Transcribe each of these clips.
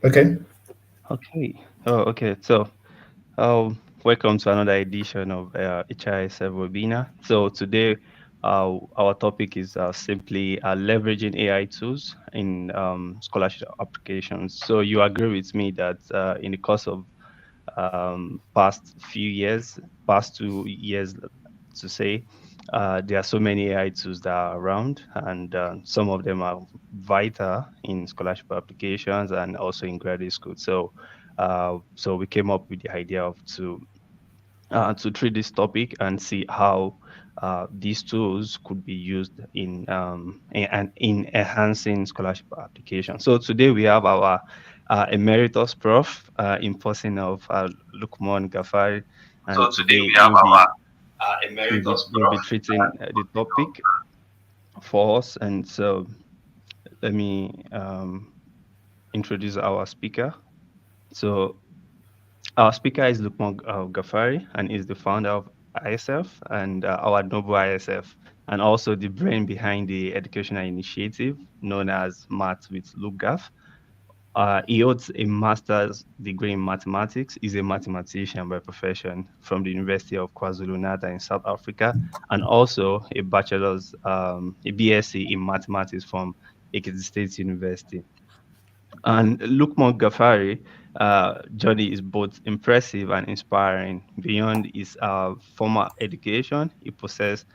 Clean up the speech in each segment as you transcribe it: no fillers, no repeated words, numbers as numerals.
Okay. Okay. Oh, okay. So, welcome to another edition of HISF webinar. So today, our topic is simply leveraging AI tools in scholarship applications. So you agree with me that in the course of past 2 years to say, there are so many AI tools that are around, and some of them are vital in scholarship applications and also in graduate school. So we came up with the idea of to treat this topic and see how these tools could be used in enhancing scholarship application. So today we have our emeritus prof in person of Lukmon Gafari, and So today today we have our emeritus we'll be prof. treating the topic for us. And so let me introduce our speaker. So our speaker is Lukman Gafari, and is the founder of ISF and our Noble ISF, and also the brain behind the educational initiative known as Math with Lukgaf. He holds a master's degree in mathematics. He's a mathematician by profession from the University of KwaZulu Natal in South Africa, and also a BSc in mathematics from Ekiti State University. And Lukman Gafari journey is both impressive and inspiring. Beyond his formal education, he possesses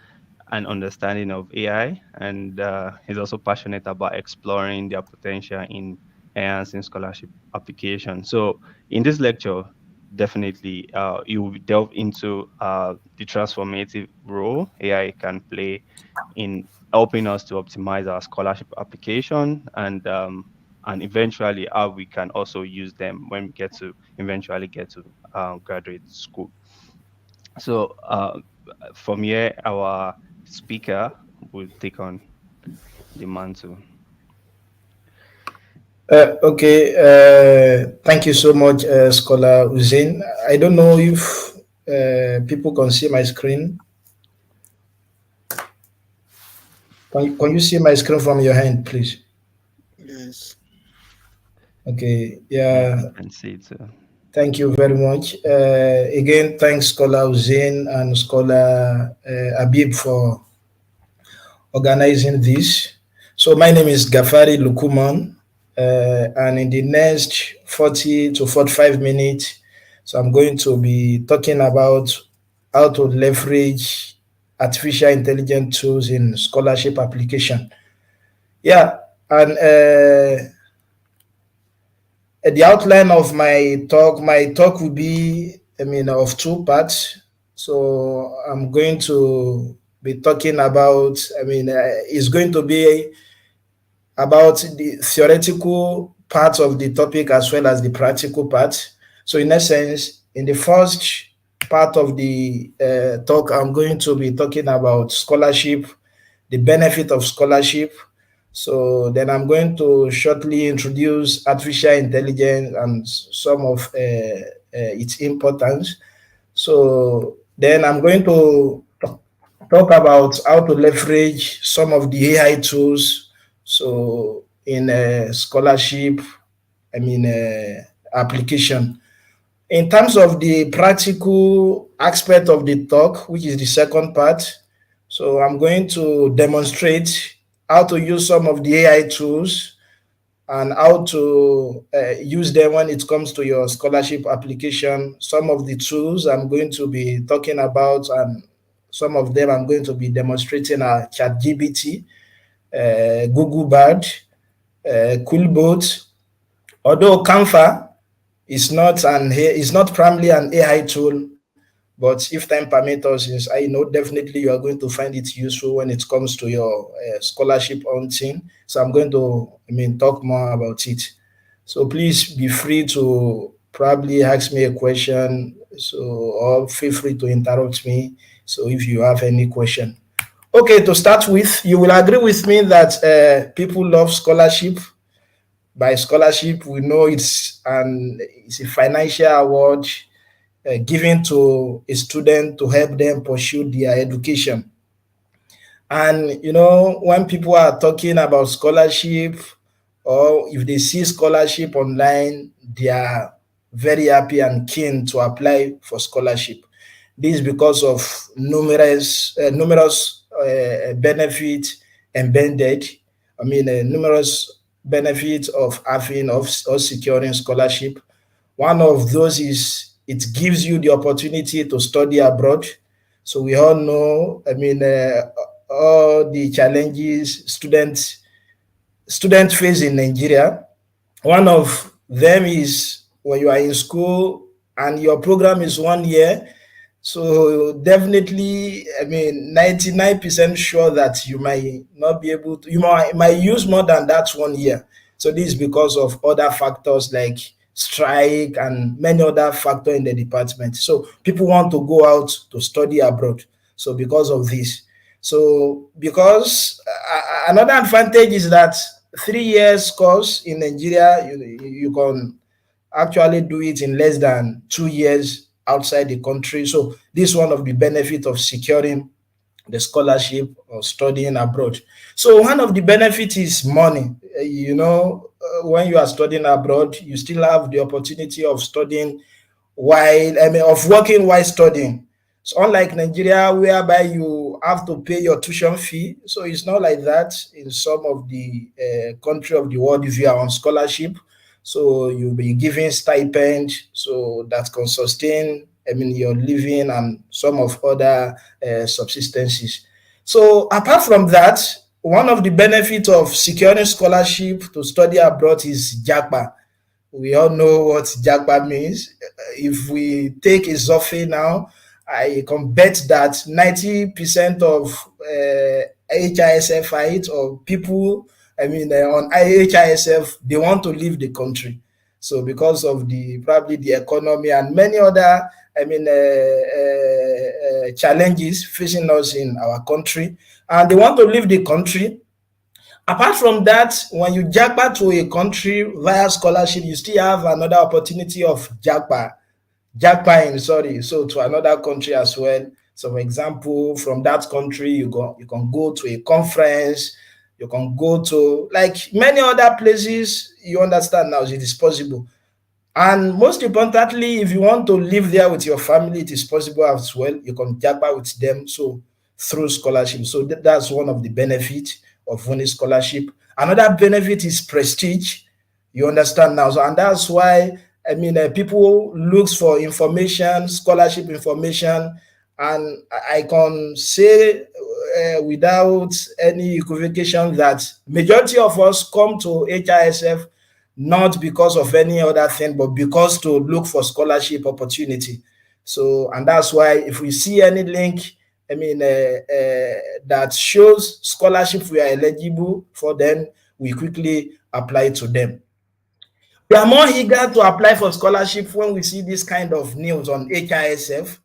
an understanding of AI, and he's also passionate about exploring their potential in enhancing scholarship application. So, in this lecture, definitely you will delve into the transformative role AI can play in helping us to optimize our scholarship application, and eventually how we can also use them when we eventually get to graduate school. So from here, our speaker will take on the mantle. Okay. Thank you so much, Scholar Hussein. I don't know if people can see my screen. Can you see my screen from your hand, please? Yes. Okay. Yeah, we Yeah. can see it. Thank you very much. Again, thanks, Scholar Hussein and Scholar Abib, for organizing this. So, my name is Gafari Lukumon, and in the next 40 to 45 minutes, so I'm going to be talking about how to leverage artificial intelligence tools in scholarship application. Yeah, and the outline of my talk will be, of two parts. So I'm going to be talking about, it's going to be about the theoretical part of the topic as well as the practical part. So, in essence, in the first part of the talk, I'm going to be talking about scholarship, the benefit of scholarship. So, then I'm going to shortly introduce artificial intelligence and some of its importance. So, then I'm going to talk about how to leverage some of the AI tools. So in scholarship, application. In terms of the practical aspect of the talk, which is the second part, so I'm going to demonstrate how to use some of the AI tools and how to use them when it comes to your scholarship application. Some of the tools I'm going to be talking about, and some of them I'm going to be demonstrating, are ChatGPT, Google Bard, Coolbot. Although Canva is not primarily an AI tool, but if time permits us, yes, I know definitely you are going to find it useful when it comes to your scholarship hunting. So I'm going to, talk more about it. So please be free to probably ask me a question. So, or feel free to interrupt me. So if you have any question. Okay, to start with, you will agree with me that people love scholarship. By scholarship, we know it's a financial award given to a student to help them pursue their education. And when people are talking about scholarship, or if they see scholarship online, they are very happy and keen to apply for scholarship. This is because of numerous benefits embedded. Numerous benefits of having of or securing scholarship. One of those is it gives you the opportunity to study abroad. So we all know, all the challenges students face in Nigeria. One of them is when you are in school and your program is 1 year. So definitely, 99% sure that you might not be able to, you might use more than that 1 year. So this is because of other factors like strike and many other factors in the department. So people want to go out to study abroad. So because of this. So because another advantage is that 3 years course in Nigeria, you can actually do it in less than 2 years outside the country. So this is one of the benefits of securing the scholarship or studying abroad. So one of the benefits is money. When you are studying abroad, you still have the opportunity of studying of working while studying. So unlike Nigeria, whereby you have to pay your tuition fee, so it's not like that in some of the country of the world. If you are on scholarship, so you'll be given stipend, so that can sustain, your living and some of other subsistences. So apart from that, one of the benefits of securing scholarship to study abroad is JAPA. We all know what JAPA means. If we take a survey now, I can bet that 90% of HISF or people, on HISF, they want to leave the country. So because of probably the economy and many other, challenges facing us in our country, and they want to leave the country. Apart from that, when you japa to a country via scholarship, you still have another opportunity of jackpine, so to another country as well. So for example, from that country, you can go to a conference, you can go to like many other places. You understand now, it is possible. And most importantly, if you want to live there with your family, it is possible as well. You can japa with them, so through scholarship. So that's one of the benefits of winning scholarship. Another benefit is prestige. You understand now, and that's why people look for information, scholarship information, and I can say without any equivocation that majority of us come to HISF not because of any other thing, but because to look for scholarship opportunity. So, and that's why if we see any link, that shows scholarship we are eligible for, then we quickly apply to them. We are more eager to apply for scholarship when we see this kind of news on HISF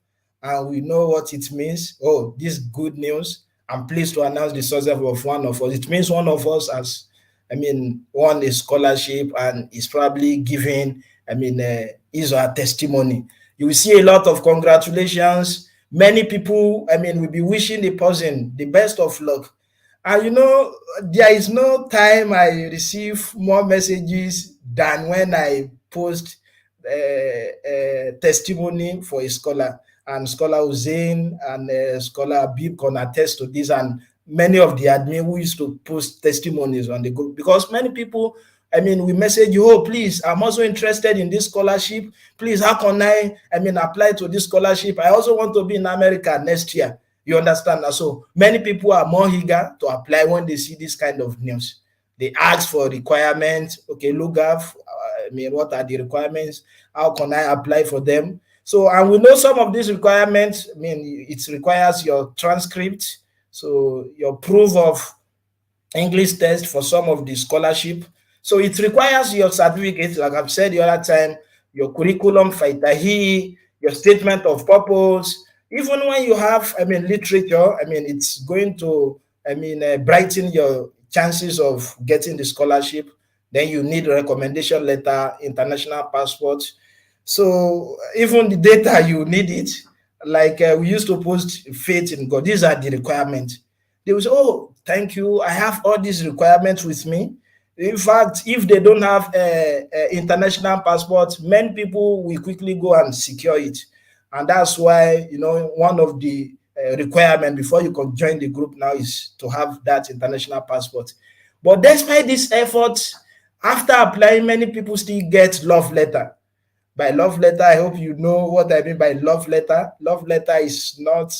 and we know what it means. Oh, this good news. I'm pleased to announce the success of one of us. It means one of us has, won a scholarship and is probably giving, his or her testimony. You will see a lot of congratulations. Many people, will be wishing the person the best of luck. And there is no time I receive more messages than when I post testimony for a scholar. And Scholar Hussein and Scholar Abib can attest to this, and many of the admin who used to post testimonies on the group, because many people, we message you, oh, please, I'm also interested in this scholarship. Please, how can I apply to this scholarship? I also want to be in America next year. You understand? So many people are more eager to apply when they see this kind of news. They ask for requirements. Okay, Lukgaf, what are the requirements? How can I apply for them? So, and we know some of these requirements, it requires your transcript, so your proof of English test for some of the scholarship. So it requires your certificate, like I've said the other time, your curriculum vitae, your statement of purpose. Even when you have, literature, it's going to, brighten your chances of getting the scholarship. Then you need a recommendation letter, international passport. So even the data, you need it. Like we used to post faith in God. These are the requirements. They will say, oh, thank you. I have all these requirements with me. In fact, if they don't have a international passport, many people will quickly go and secure it. And that's why, one of the requirement before you can join the group now is to have that international passport. But despite this effort, after applying, many people still get love letter. By love letter, I hope you know what I mean by love letter. Love letter is not,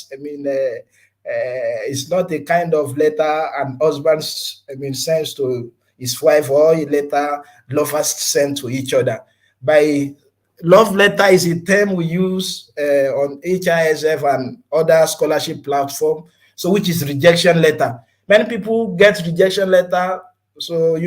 it's not a kind of letter an husband, sends to his wife, or a letter lovers send to each other. By love letter is a term we use on HISF and other scholarship platform, so which is rejection letter. Many people get rejection letter. So a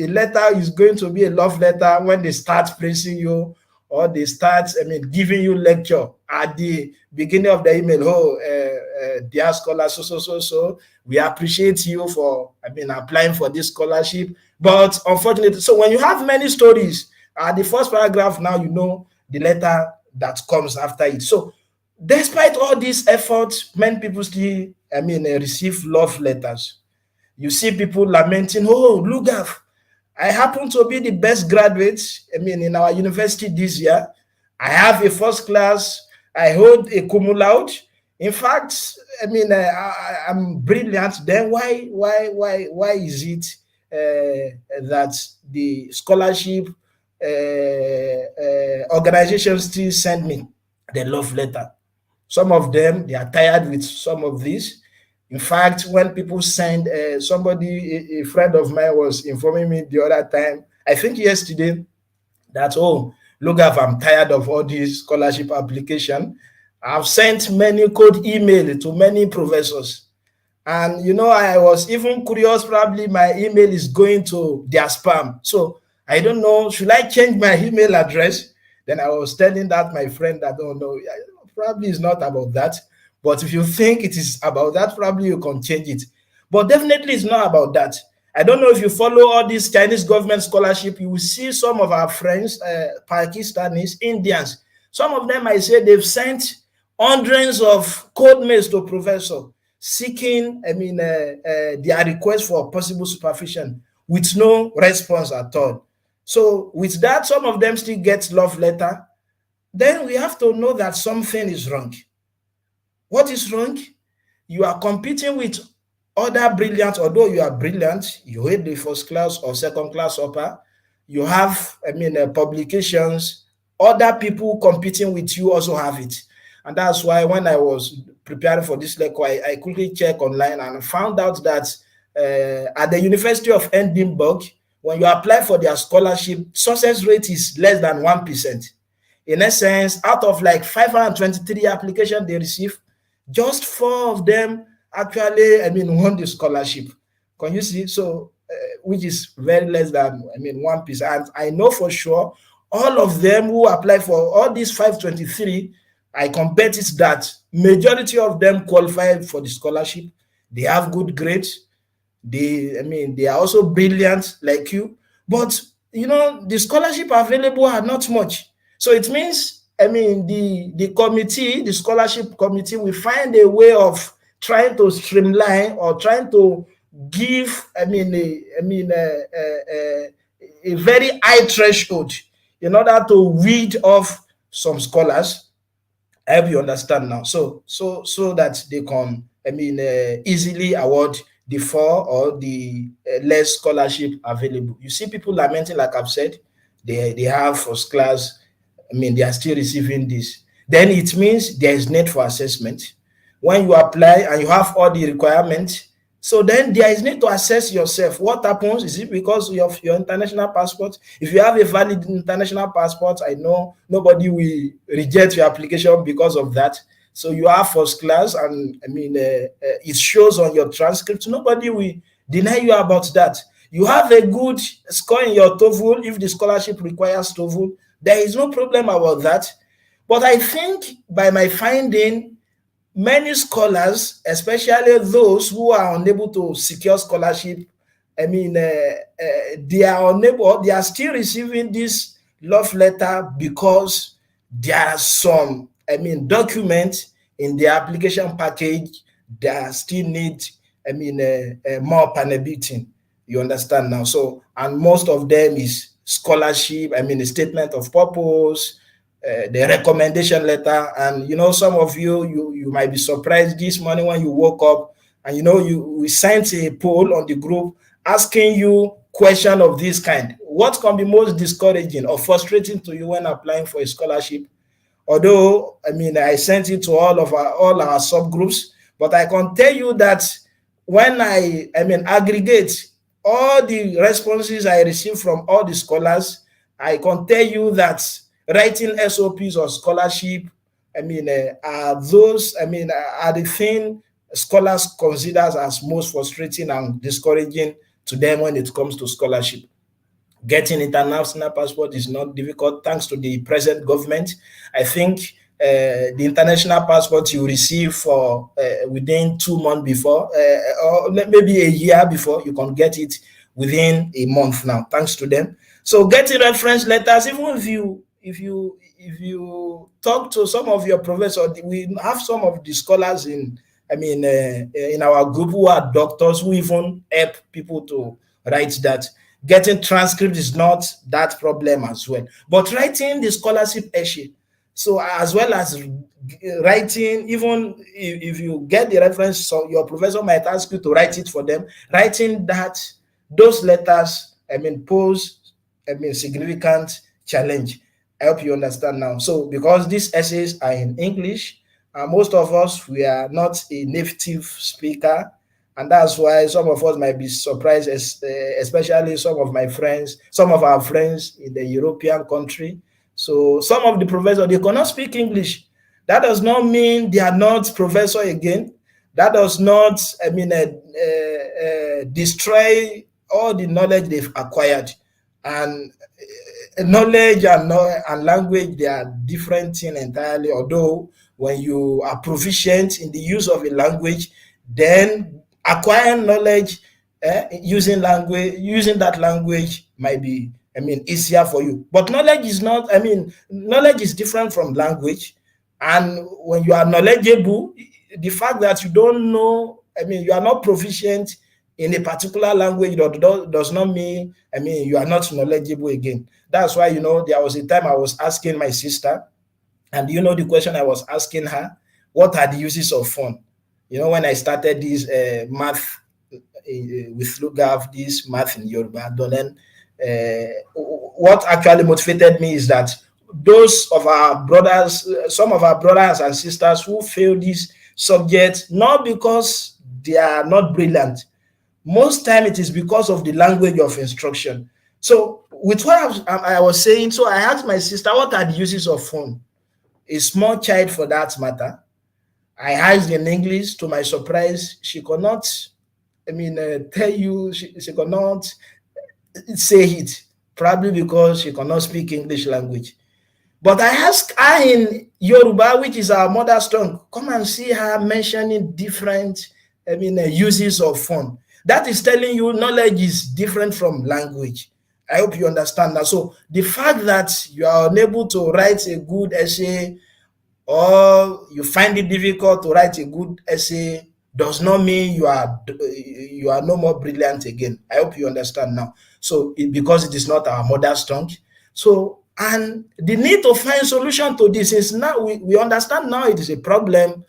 letter is going to be a love letter when they start praising you, or they start giving you lecture at the beginning of the email. Oh, dear scholar, so we appreciate you for applying for this scholarship. But unfortunately, so when you have many stories at the first paragraph, now you know the letter that comes after it. So despite all these efforts, many people still receive love letters. You see people lamenting, oh, Lukgaf, I happen to be the best graduate, in our university this year. I have a first class. I hold a cum laude. In fact, I'm brilliant. Then why is it that the scholarship organizations still send me the love letter? Some of them, they are tired with some of this. In fact, when people send a friend of mine was informing me the other time, I think yesterday, that, oh, Lukgaf, I'm tired of all these scholarship application. I've sent many cold email to many professors. And, I was even curious, probably my email is going to their spam. So I don't know, should I change my email address? Then I was telling that my friend that, oh, no, probably it's not about that. But if you think it is about that, probably you can change it. But definitely it's not about that. I don't know if you follow all these Chinese government scholarship, you will see some of our friends, Pakistanis, Indians. Some of them, I say, they've sent hundreds of code mails to professor seeking, their request for possible supervision with no response at all. So with that, some of them still get love letter. Then we have to know that something is wrong. What is wrong? You are competing with other brilliant, although you are brilliant, you hit the first class or second class upper, you have, publications, other people competing with you also have it. And that's why when I was preparing for this lecture, I quickly checked online and found out that at the University of Edinburgh, when you apply for their scholarship, success rate is less than 1%. In essence, out of like 523 applications they receive, just 4 of them actually, won the scholarship. Can you see? So, which is very less than, 1%. And I know for sure all of them who apply for all these 523, I can bet it that majority of them qualified for the scholarship. They have good grades. They are also brilliant like you. But, the scholarship available are not much. So it means, the committee, the scholarship committee, will find a way of trying to streamline or trying to give, a very high threshold in order to weed off some scholars. I hope you understand now. So that they can, easily award the 4 or the less scholarship available. You see people lamenting, like I've said, they have first class. They are still receiving this. Then it means there is need for assessment. When you apply and you have all the requirements, so then there is need to assess yourself. What happens? Is it because of your international passport? If you have a valid international passport, I know nobody will reject your application because of that. So you are first class, and it shows on your transcript. Nobody will deny you about that. You have a good score in your TOEFL. If the scholarship requires TOEFL, there is no problem about that. But I think by my finding, many scholars, especially those who are unable to secure scholarship, they are unable, they are still receiving this love letter because there are some, documents in the application package that still need, more panel beating. You understand now? So, and most of them is scholarship, I mean, a statement of purpose, the recommendation letter. And, some of you might be surprised this morning when you woke up and, we sent a poll on the group asking you question of this kind. What can be most discouraging or frustrating to you when applying for a scholarship? Although, I sent it to all our subgroups, but I can tell you that when I aggregate all the responses I received from all the scholars, I can tell you that writing SOPs or scholarship, are the thing scholars consider as most frustrating and discouraging to them when it comes to scholarship. Getting international passport is not difficult thanks to the present government. I think the international passport you receive for within 2 months before, or maybe a year before, you can get it within a month now, thanks to them. So getting reference letters, even if you talk to some of your professors, we have some of the scholars in our group who are doctors who even help people to write that. Getting transcript is not that problem as well. But writing the scholarship essay, so as well as writing, even if you get the reference, so your professor might ask you to write it for them. Writing those letters, pose significant challenge. I hope you understand now. So because these essays are in English, most of us, we are not a native speaker. And that's why some of us might be surprised, especially some of our friends in the European country. So some of the professors, they cannot speak English. That does not mean they are not professor again. That does not, destroy all the knowledge they've acquired. And knowledge and language, they are different thing entirely. Although when you are proficient in the use of a language, then acquiring knowledge using that language might be easier for you. But knowledge is different from language. And when you are knowledgeable, the fact that you don't know, you are not proficient in a particular language does not mean you are not knowledgeable again. That's why there was a time I was asking my sister, and the question I was asking her, what are the uses of phone? When I started this math with Lukgaf, this math in Yoruba, then what actually motivated me is that some of our brothers and sisters who fail this subject, not because they are not brilliant. Most time it is because of the language of instruction. So with what I was saying, so I asked my sister, what are the uses of phone? A small child for that matter. I asked in English. To my surprise, she could not, tell you, she could not say it, probably because she cannot speak English language. But I asked her in Yoruba, which is our mother tongue, come and see her mentioning different, uses of phone. That is telling you knowledge is different from language. I hope you understand that. So the fact that you are unable to write a good essay, or you find it difficult to write a good essay, does not mean you are no more brilliant again. I hope you understand now. So because it is not our mother's tongue. So, and the need to find solution to this is now, we understand now it is a problem.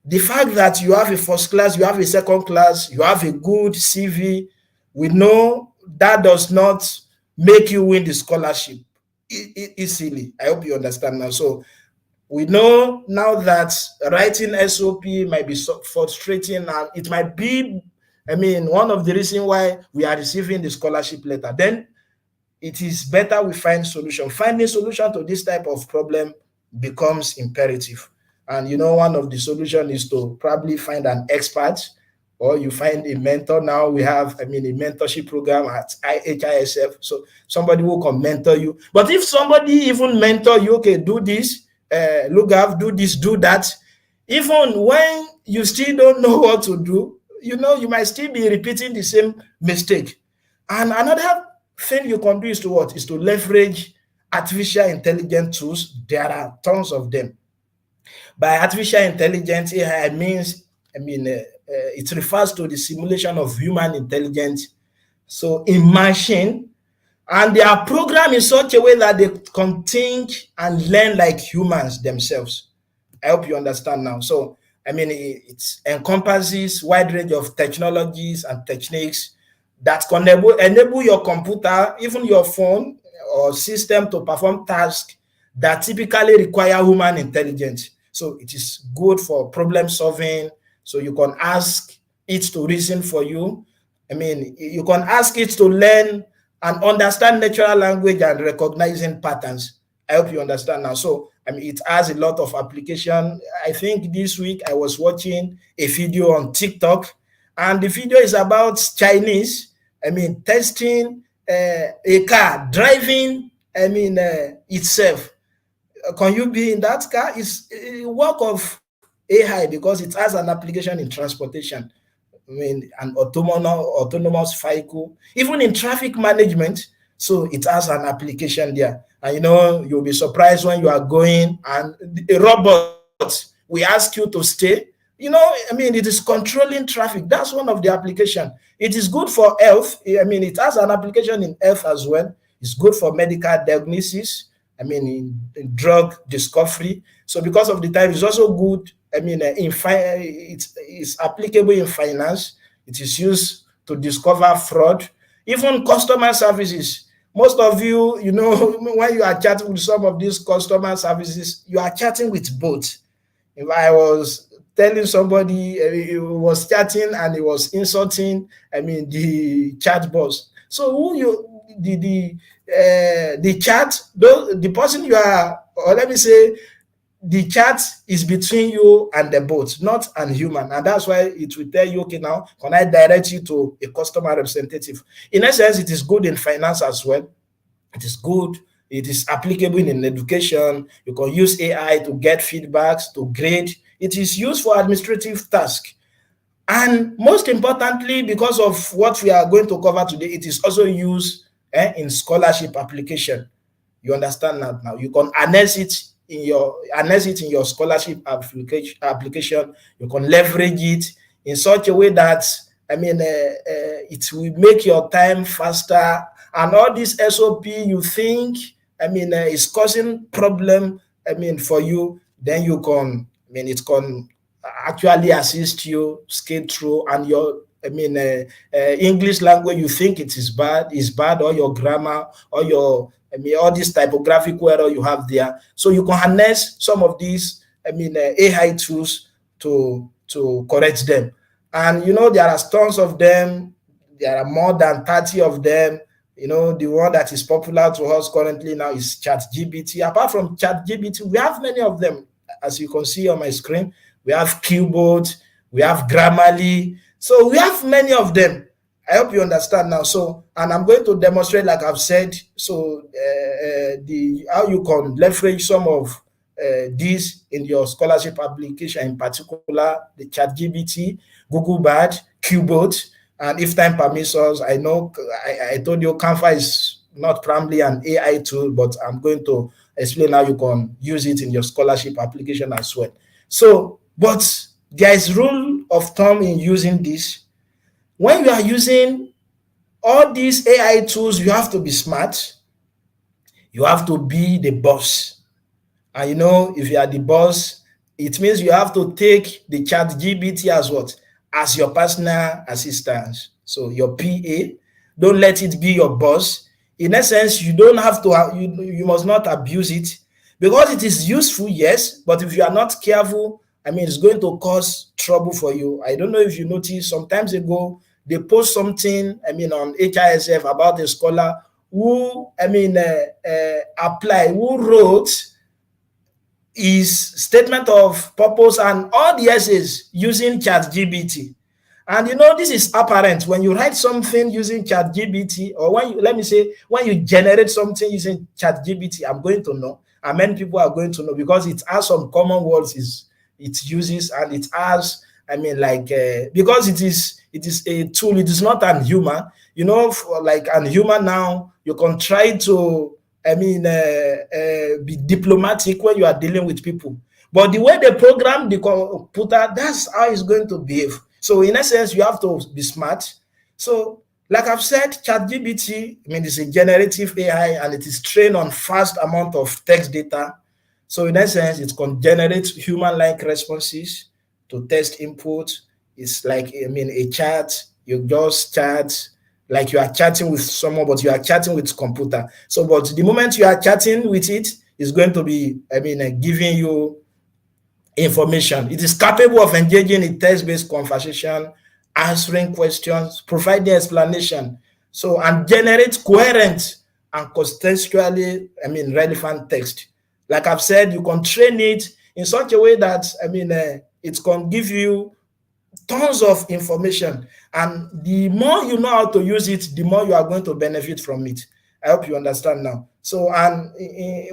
The fact that you have a first class, you have a second class, you have a good CV, we know that does not make you win the scholarship easily. I hope you understand now. So we know now that writing SOP might be frustrating, and it might be, one of the reasons why we are receiving the scholarship letter. Then it is better we find solution. Finding solution to this type of problem becomes imperative. And one of the solutions is to probably find an expert, or you find a mentor. Now we have, a mentorship program at HISF. So somebody who can mentor you. But if somebody even mentor you, okay, do this, Lukgaf, do this, do that, even when you still don't know what to do, you might still be repeating the same mistake. And another thing you can do is to leverage artificial intelligence tools. There are tons of them. By artificial intelligence, AI means, it refers to the simulation of human intelligence so in machine, and they are programmed in such a way that they can think and learn like humans themselves. I hope you understand now. So, I mean, it encompasses wide range of technologies and techniques that can enable your computer, even your phone or system, to perform tasks that typically require human intelligence. So it is good for problem solving. So you can ask it to reason for you. I mean, you can ask it to learn and understand natural language and recognizing patterns. I hope you understand now. So, I mean, it has a lot of application. I think this week I was watching a video on TikTok, and the video is about Chinese, I mean, testing a car driving, I mean, itself. Can you be in that car? It's a work of AI because it has an application in transportation. I mean, an autonomous vehicle, even in traffic management. So it has an application there. And you know, you'll be surprised when you are going and a robot will ask you to stay. You know, I mean, it is controlling traffic. That's one of the application. It is good for health. I mean, it has an application in health as well. It's good for medical diagnosis. I mean, in drug discovery. So because of the time, it's also good. I mean, it's applicable in finance. It is used to discover fraud, even customer services. Most of you, you know, when you are chatting with some of these customer services, you are chatting with bots. If I was telling somebody, he was chatting and he was insulting, I mean, the chat boss. So who you the chat, the person you are, or let me say, the chat is between you and the bot, not an human. And that's why it will tell you, okay, now can I direct you to a customer representative? In essence, it is good in finance as well. It is good. It is applicable in education. You can use AI to get feedbacks, to grade. It is used for administrative tasks. And most importantly, because of what we are going to cover today, it is also used in scholarship application. You understand that now? You can harness it in your scholarship application. You can leverage it in such a way that, I mean, it will make your time faster. And all this SOP you think, I mean, is causing problem, I mean, for you, then you can, I mean, it can actually assist you skate through. And your, I mean, English language, you think it is bad, or your grammar, or your, I mean, all this typographical error you have there. So you can harness some of these, I mean, AI tools to correct them. And, you know, there are tons of them. There are more than 30 of them. You know, the one that is popular to us currently now is ChatGPT. Apart from ChatGPT, we have many of them. As you can see on my screen, we have Qbot, we have Grammarly. So we have many of them. I hope you understand now. So, and I'm going to demonstrate, like I've said, so how you can leverage some of these in your scholarship application, in particular the ChatGPT, Google Bard, Qbot, and if time permits us, I know I told you Canva is not primarily an AI tool, but I'm going to explain how you can use it in your scholarship application as well. So, but there is rule of thumb in using this. When you are using all these AI tools, you have to be smart. You have to be the boss. And you know, if you are the boss, it means you have to take the ChatGPT as what? As your personal assistant. So your PA. Don't let it be your boss. In essence, you don't have to, you must not abuse it, because it is useful, yes, but if you are not careful, I mean, it's going to cause trouble for you. I don't know if you noticed, sometimes ago, they post something, I mean, on HISF about a scholar who, I mean, who wrote his statement of purpose and all the essays using ChatGPT. And you know, this is apparent when you write something using ChatGPT, or when you, let me say, when you generate something using ChatGPT, I'm going to know, and many people are going to know, because it has some common words it uses, and it has, I mean, like, because it is a tool, it is not an human, you know, for like an human now, you can try to, I mean, be diplomatic when you are dealing with people. But the way they program the computer, that's how it's going to behave. So in essence, you have to be smart. So Like I've said, ChatGPT, I mean, it's a generative AI and it is trained on vast amount of text data. So in essence, it can generate human-like responses to text input. It's like, I mean, a chat. You just chat like you are chatting with someone, but you are chatting with computer. So, but the moment you are chatting with it, it's going to be, I mean, giving you information. It is capable of engaging in text-based conversation, answering questions, providing explanation. So, and generate coherent and contextually, I mean, relevant text. Like I've said, you can train it in such a way that, I mean, it can give you tons of information. And the more you know how to use it, the more you are going to benefit from it. I hope you understand now. So, and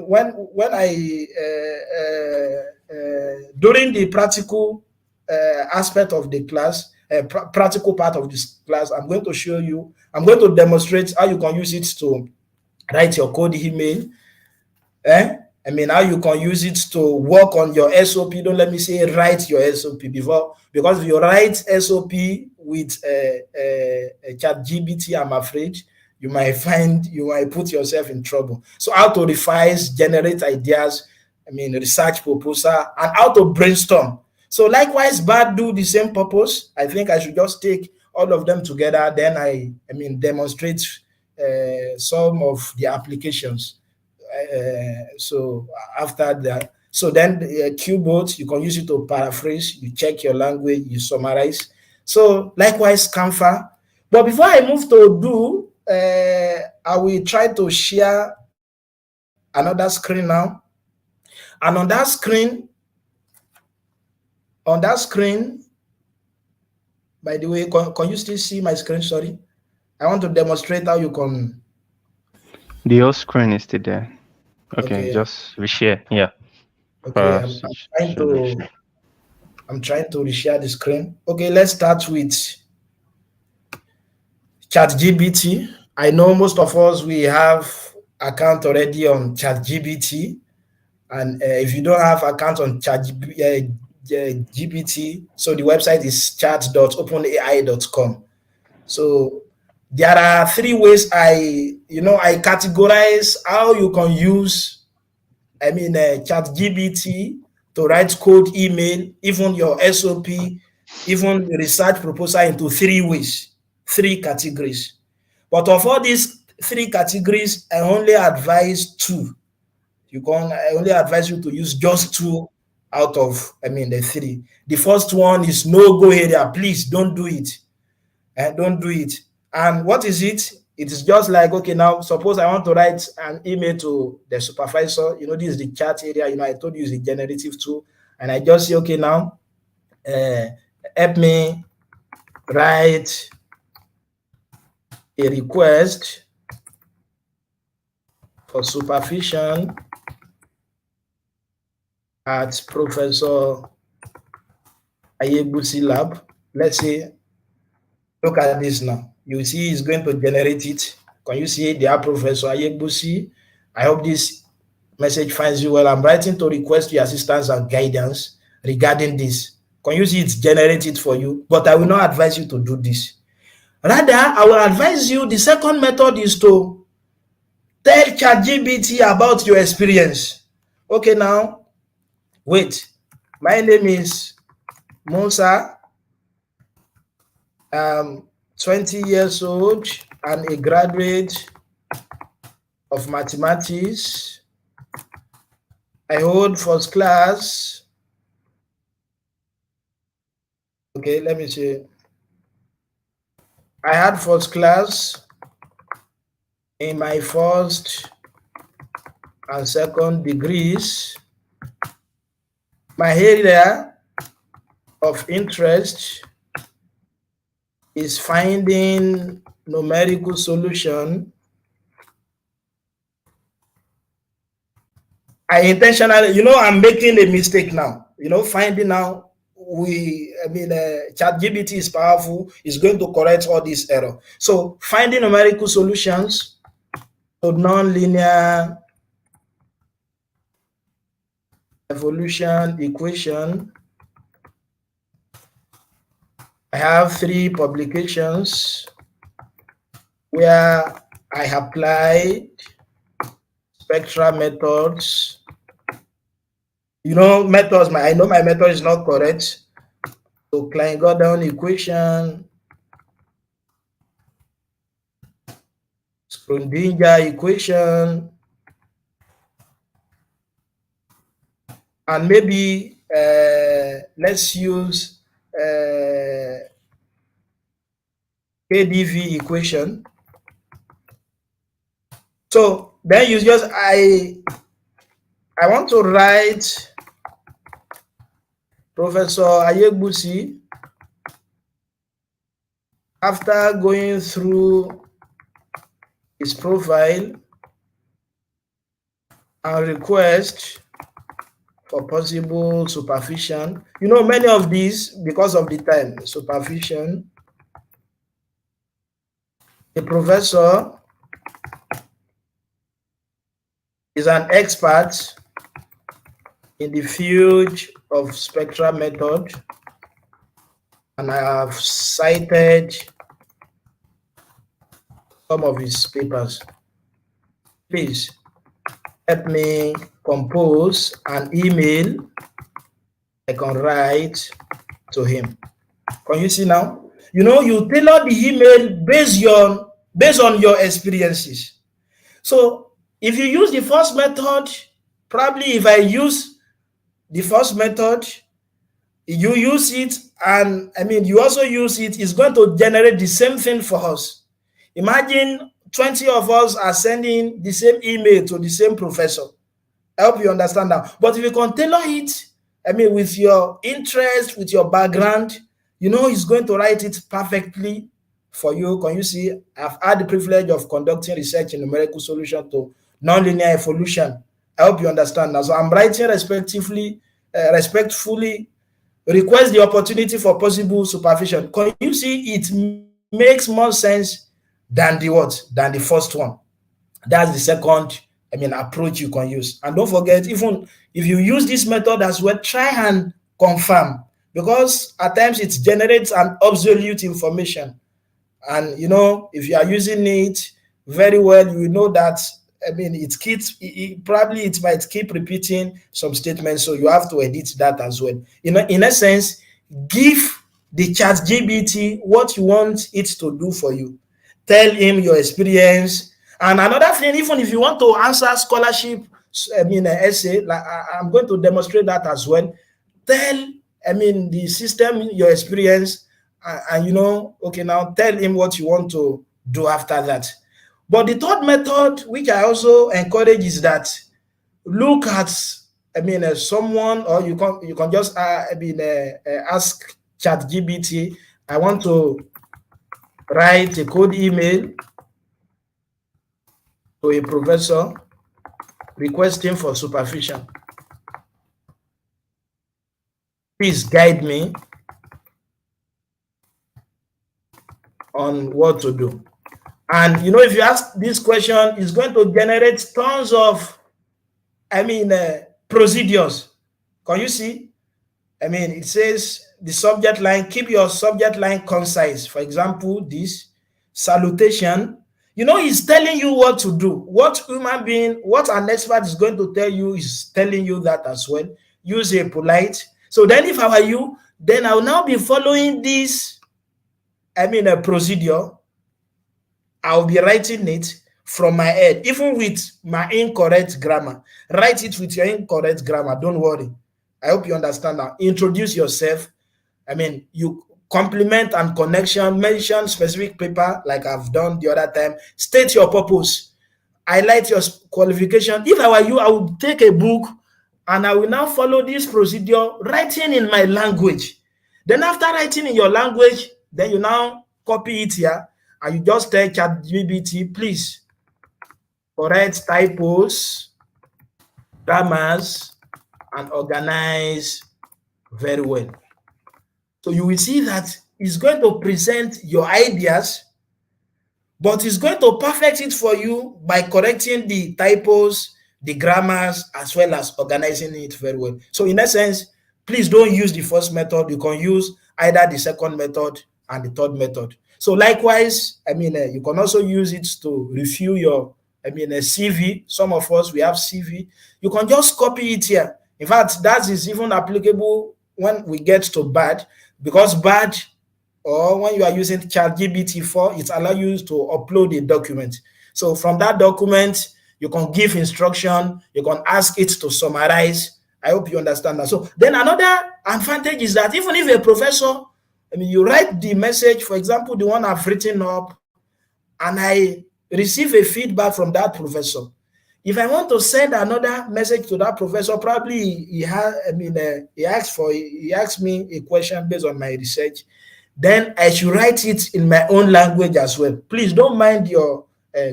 when I during the practical aspect of the class, practical part of this class, I'm going to show you. I'm going to demonstrate how you can use it to write your code email. I mean, how you can use it to work on your SOP. Don't let me say write your SOP before, because if you write SOP with a ChatGPT, I'm afraid you might put yourself in trouble. So how to revise, generate ideas, I mean, research proposal, and how to brainstorm. So likewise, BAD do the same purpose. I think I should just take all of them together. Then I mean, demonstrate some of the applications. So after that, so then Qbot, you can use it to paraphrase, you check your language, you summarize. So likewise, Canva. But before I move to do, I will try to share another screen now. And on that screen, by the way, can you still see my screen? Sorry. I want to demonstrate how you can. The whole screen is still there. Okay, Okay. just reshare. Yeah. Okay, I'm trying to reshare the screen. Okay, let's start with ChatGPT. I know most of us, we have account already on ChatGPT, and if you don't have account on ChatGPT, so the website is chat.openai.com. So there are three ways I categorize how you can use, I mean, ChatGPT to write code, email, even your SOP, even the research proposal into three ways, three categories. But of all these three categories, I only advise two. I only advise you to use just two out of, I mean, the three. The first one is no-go area. Please don't do it. Don't do it. And what is it? It is just like, okay, now suppose I want to write an email to the supervisor. This is the chat area. I told you it's a generative tool. And I just say, okay, now help me write a request for supervision at Professor Ayegbusi lab. Let's say, look at this now. You see it's going to generate it. Can you see dear Professor Ayegbusi? I hope this message finds you well. I'm writing to request your assistance and guidance regarding this. Can you see it's generated for you? But I will not advise you to do this. Rather, I will advise you, the second method is to tell ChatGPT about your experience. Okay, now, wait. My name is Musa. 20 years old and a graduate of mathematics. I hold first class. Okay, let me see. I had first class in my first and second degrees. My area of interest is finding numerical solution. I intentionally, I'm making a mistake now. Finding now, ChatGPT is powerful. It's going to correct all these error. So finding numerical solutions to non-linear evolution equation. I have 3 publications where I applied spectral methods. You know, methods, I know my method is not correct. So Klein-Gordon equation, Schrodinger equation, and maybe let's use KDV equation. So then you just, I want to write Professor Ayegbusi after going through his profile and request for possible supervision. You know, many of these, because of the time, supervision. The professor is an expert in the field of spectral method, and I have cited some of his papers. Please help me compose an email I can write to him. Can you see now? You know, you tailor the email based on your experiences. So if you use the first method, probably if I use the first method, you use it, and I mean, you also use it, it's going to generate the same thing for us. Imagine 20 of us are sending the same email to the same professor. I hope you understand that. But if you can tailor it, I mean, with your interest, with your background, you know, he's going to write it perfectly for you. Can you see? I've had the privilege of conducting research in numerical solution to nonlinear evolution. I hope you understand now. So I'm writing respectfully, request the opportunity for possible supervision. Can you see? It makes more sense than the what? Than the first one. That's the second, I mean, approach you can use. And don't forget, even if you use this method as well, try and confirm, because at times it generates an obsolete information. And you know, if you are using it very well, you know that, I mean, it keeps, probably it might keep repeating some statements, so you have to edit that as well. You know, in essence, give the chat GBT what you want it to do for you. Tell him your experience. And another thing, even if you want to answer scholarship, I mean, an essay, like I'm going to demonstrate that as well. Tell, I mean, the system your experience, and you know, okay, now tell him what you want to do after that. But the third method, which I also encourage, is that look at, I mean, someone, or you can just, I mean, ask ChatGPT. I want to write a code email to a professor requesting for supervision. Please guide me on what to do. And you know, if you ask this question, it's going to generate tons of, I mean, procedures. Can you see? I mean, it says the subject line, keep your subject line concise. For example, this salutation, you know, he's telling you what to do. What human being, what an expert is going to tell you is telling you that as well. Use a polite. So then if I were you, then I will now be following this, I mean, a procedure. I'll be writing it from my head, even with my incorrect grammar. Write it with your incorrect grammar. Don't worry. I hope you understand now. Introduce yourself. I mean, you complement and connection, mention specific paper like I've done the other time. State your purpose. Highlight your qualification. If I were you, I would take a book and I will now follow this procedure, writing in my language. Then after writing in your language, then you now copy it here, and you just tell ChatGPT, please correct typos, grammars, and organize very well. So you will see that it's going to present your ideas, but it's going to perfect it for you by correcting the typos, the grammars, as well as organizing it very well. So in essence, please don't use the first method. You can use either the second method and the third method. So likewise, you can also use it to review your, a CV. Some of us, we have CV. You can just copy it here. In fact, that is even applicable when we get to BAD, because BAD, or when you are using ChatGPT 4, it allows you to upload a document. So from that document, you can give instruction, you can ask it to summarize. I hope you understand that. So then another advantage is that even if a professor, you write the message, for example, the one I've written up, and I receive a feedback from that professor. If I want to send another message to that professor, probably he asked me a question based on my research, then I should write it in my own language as well. Please don't mind your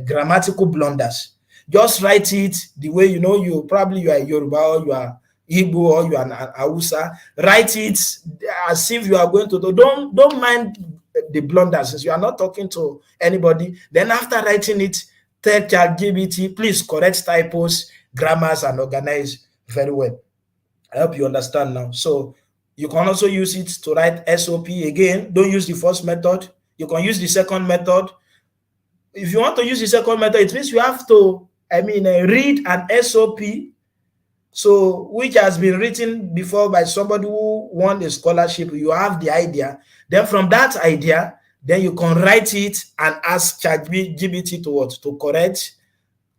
grammatical blunders. Just write it the way you are Yoruba, or you are Igbo, or you are an Hausa. Write it as if you are going to do. Don't mind the blunders, since you are not talking to anybody. Then after writing it, tell ChatGPT, please correct typos, grammars, and organize very well. I hope you understand now. So you can also use it to write SOP. Again, don't use the first method. You can use the second method. If you want to use the second method, it means you have to, read an SOP, so which has been written before by somebody who won a scholarship. You have the idea. Then from that idea, then you can write it and ask ChatGPT to correct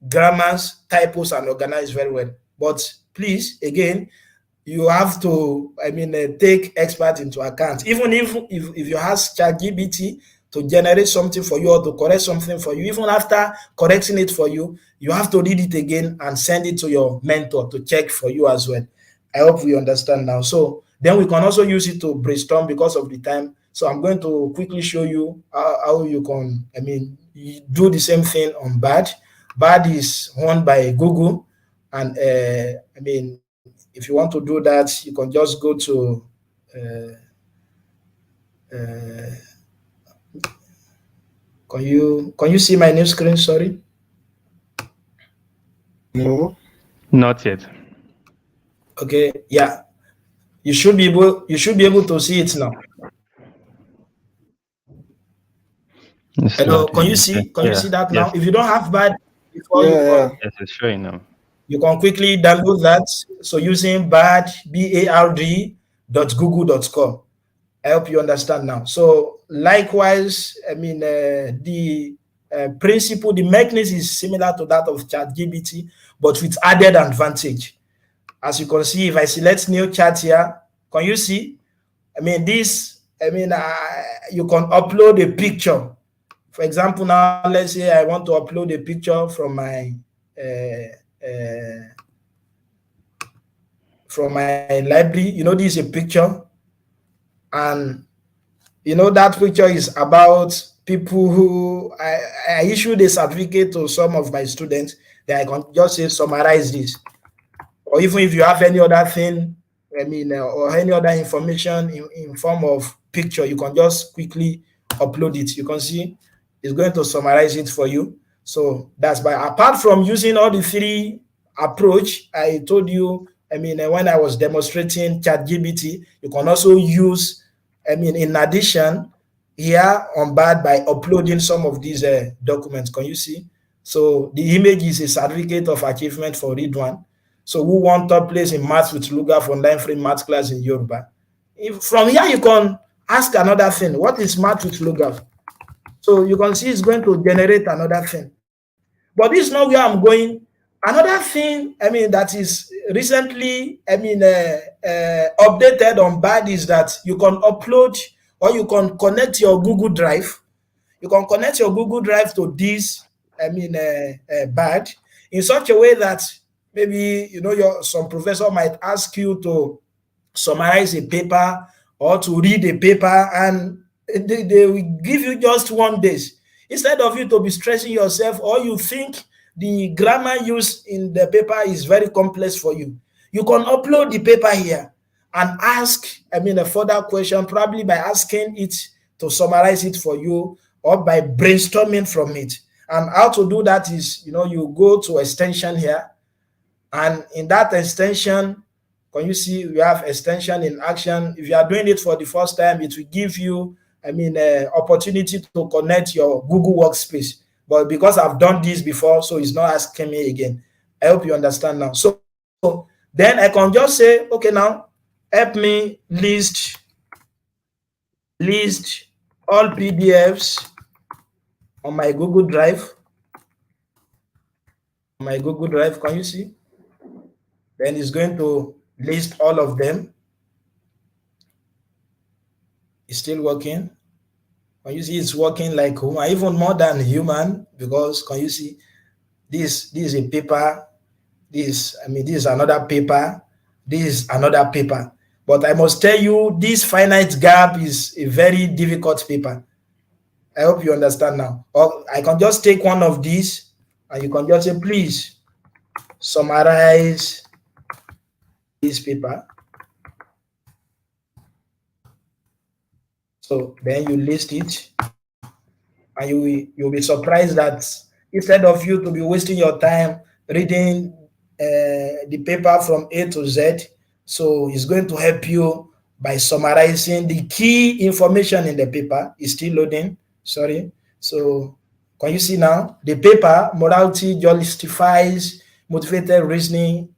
grammars, typos, and organize very well. But please, again, you have to, take expert into account. Even if you ask ChatGPT to generate something for you or to correct something for you, even after correcting it for you, you have to read it again and send it to your mentor to check for you as well. I hope we understand now. So then we can also use it to brainstorm because of the time. So I'm going to quickly show you how you can, do the same thing on BAD. BAD is owned by Google. And if you want to do that, you can just go to can you see my new screen? Sorry. No. Not yet. Okay. Yeah. You should be able to see it now. It's Hello. not Can you yet. see? Can you see that now? Yes. If you don't have BAD before, Yeah. Yes, it's showing now. you can quickly download that. So using bard.google.com. I hope you understand now. So likewise, the principle, the mechanism is similar to that of ChatGPT, but with added advantage. As you can see, if I select new chat here, can you see? You can upload a picture. For example, now let's say I want to upload a picture from my library. This is a picture, and that picture is about people who I issued a certificate to some of my students. Then I can just say summarize this, or even if you have any other thing, or any other information in form of picture, you can just quickly upload it. You can see it's going to summarize it for you. So that's apart from using all the three approach I told you, when I was demonstrating ChatGPT, you can also use, in addition, here on BAD by uploading some of these documents. Can you see? So the image is a certificate of achievement for Ridwan. So who won top place in maths with Lukgaf online free maths class in Yoruba. From here, you can ask another thing. What is maths with Lukgaf? So you can see it's going to generate another thing. But this is not where I'm going. Another thing, that is recently, updated on BAD is that you can upload, or you can connect your Google Drive. You can connect your Google Drive to this, BAD in such a way that maybe, some professor might ask you to summarize a paper or to read a paper, and they will give you just 1 day. Instead of you to be stressing yourself, or you think the grammar used in the paper is very complex for you, you can upload the paper here and ask, a further question, probably by asking it to summarize it for you, or by brainstorming from it. And how to do that is, you go to extension here, and in that extension, can you see we have extension in action? If you are doing it for the first time, it will give you opportunity to connect your Google Workspace. But because I've done this before, so it's not asking me again. I hope you understand now. So then I can just say, okay, now help me list all PDFs on my Google Drive. My Google Drive, can you see? Then it's going to list all of them. It's still working. Can you see it's working like human, even more than human? Because can you see this is a paper, this is another paper, this is another paper. But I must tell you, this finite gap is a very difficult paper. I hope you understand now. Or I can just take one of these and you can just say, please summarize this paper. So then you list it, and you'll be surprised that instead of you to be wasting your time reading the paper from A to Z, so it's going to help you by summarizing the key information in the paper. It's still loading. Sorry. So can you see now the paper morality justifies motivated reasoning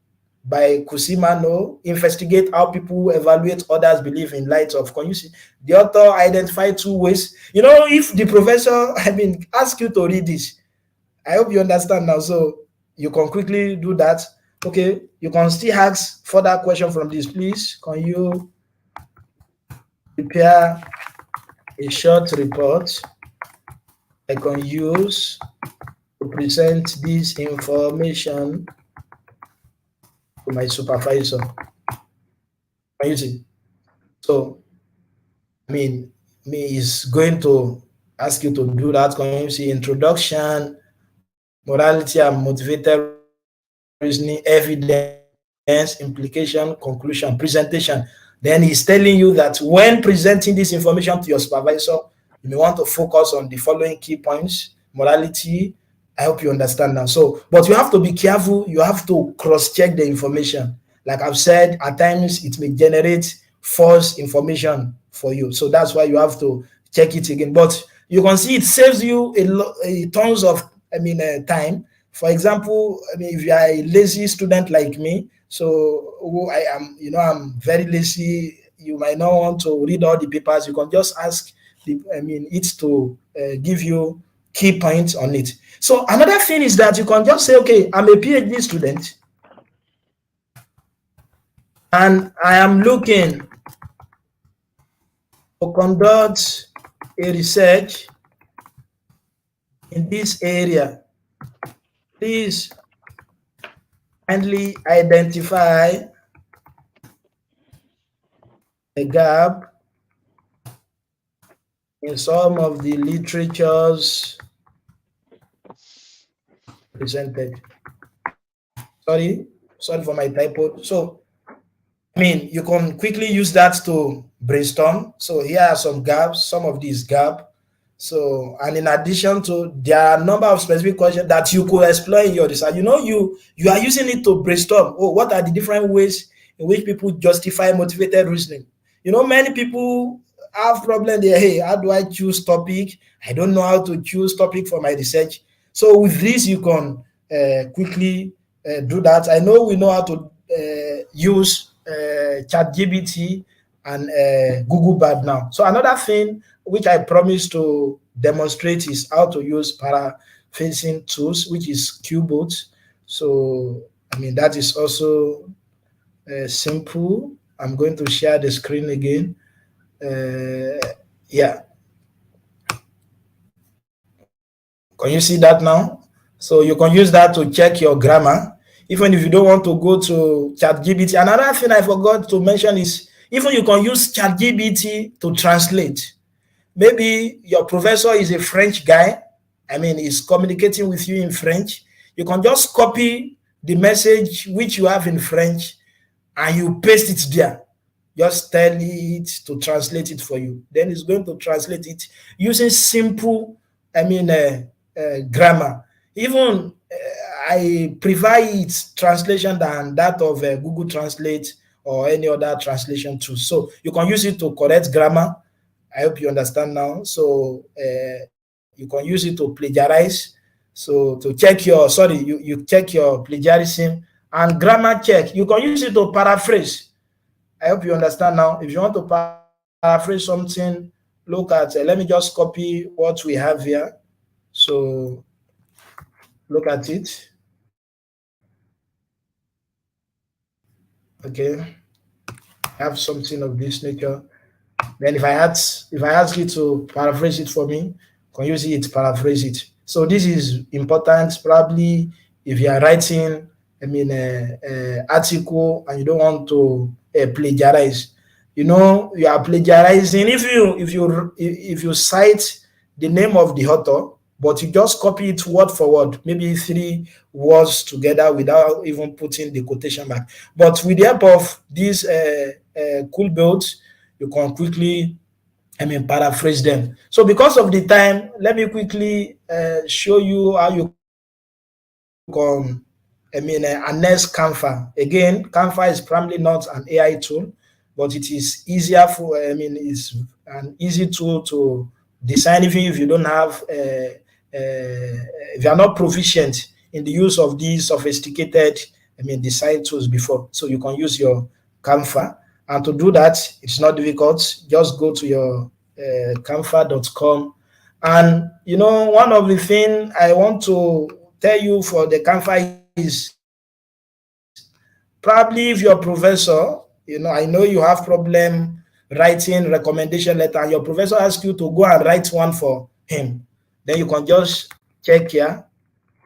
by Kusimano, investigate how people evaluate others' belief in light of. Can you see? The author identified 2 ways. If the professor, ask you to read this, I hope you understand now. So you can quickly do that. Okay, you can still ask further question from this. Please, can you prepare a short report I can use to present this information to my supervisor? Can you see? So, me is going to ask you to do that. Can you see introduction, morality and motivated reasoning, evidence, implication, conclusion, presentation. Then he's telling you that when presenting this information to your supervisor, you may want to focus on the following key points: morality. I hope you understand now. So, but you have to be careful. You have to cross-check the information. Like I've said, at times it may generate false information for you. So that's why you have to check it again. But you can see it saves you a tons of time. For example, if you are a lazy student like me, so I am, I'm very lazy. You might not want to read all the papers. You can just ask it to give you key points on it. So another thing is that you can just say, okay, I'm a PhD student and I am looking to conduct a research in this area. Please kindly identify a gap in some of the literatures presented. Sorry for my typo. So, you can quickly use that to brainstorm. So here are some gaps, some of these gaps. So, and in addition to, there are a number of specific questions that you could explore in your research. You are using it to brainstorm. Oh, what are the different ways in which people justify motivated reasoning? Many people have problem there. Hey, how do I choose topic? I don't know how to choose topic for my research. So with this, you can quickly do that. I know we know how to use ChatGPT and Google Bard now. So another thing which I promised to demonstrate is how to use paraphrasing tools, which is Qbot. So that is also simple. I'm going to share the screen again. Yeah. Can you see that now? So you can use that to check your grammar, even if you don't want to go to ChatGPT. Another thing I forgot to mention is even you can use ChatGPT to translate. Maybe your professor is a French guy. He's communicating with you in French. You can just copy the message which you have in French and you paste it there. Just tell it to translate it for you. Then it's going to translate it using simple, grammar. Even I prefer its translation than that of Google Translate or any other translation tool. So you can use it to correct grammar. I hope you understand now. So you can use it to plagiarize. So to check your, sorry, you check your plagiarism, and grammar check. You can use it to paraphrase. I hope you understand now. If you want to paraphrase something, look at, let me just copy what we have here. So look at it. Okay, I have something of this nature. Then if I ask you to paraphrase it for me, can use it, paraphrase it. So this is important. Probably if you are writing, article and you don't want to plagiarize. You know, you are plagiarizing. If you cite the name of the author, but you just copy it word for word, maybe 3 words together without even putting the quotation mark. But with the help of these cool builds, you can quickly, paraphrase them. So because of the time, let me quickly show you how you can, harness Canva. Again, Canva is primarily not an AI tool, but it is easier for, it's an easy tool to design, even if you don't have, if you are not proficient in the use of these sophisticated, design tools before. So you can use your Canva. And to do that, it's not difficult. Just go to your canva.com. And, one of the things I want to tell you for the Canva is, probably if your professor, I know you have problem writing recommendation letter, and your professor asks you to go and write one for him, then you can just check here.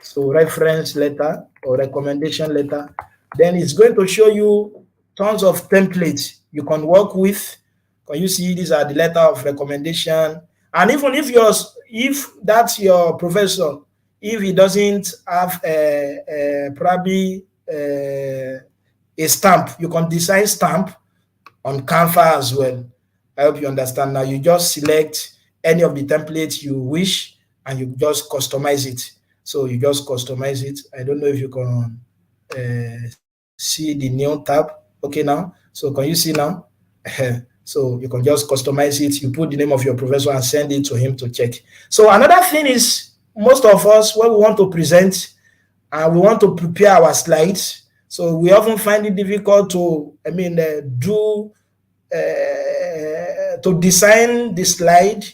So reference letter or recommendation letter. Then it's going to show you tons of templates you can work with. Can you see these are the letter of recommendation? And even if that's your professor, if he doesn't have probably a stamp, you can design stamp on Canva as well. I hope you understand now. You just select any of the templates you wish and you just customize it. So you just customize it. I don't know if you can see the new tab. Okay now. So can you see now? So you can just customize it. You put the name of your professor and send it to him to check. So another thing is, most of us, when we want to present and we want to prepare our slides, so we often find it difficult to, to design the slide.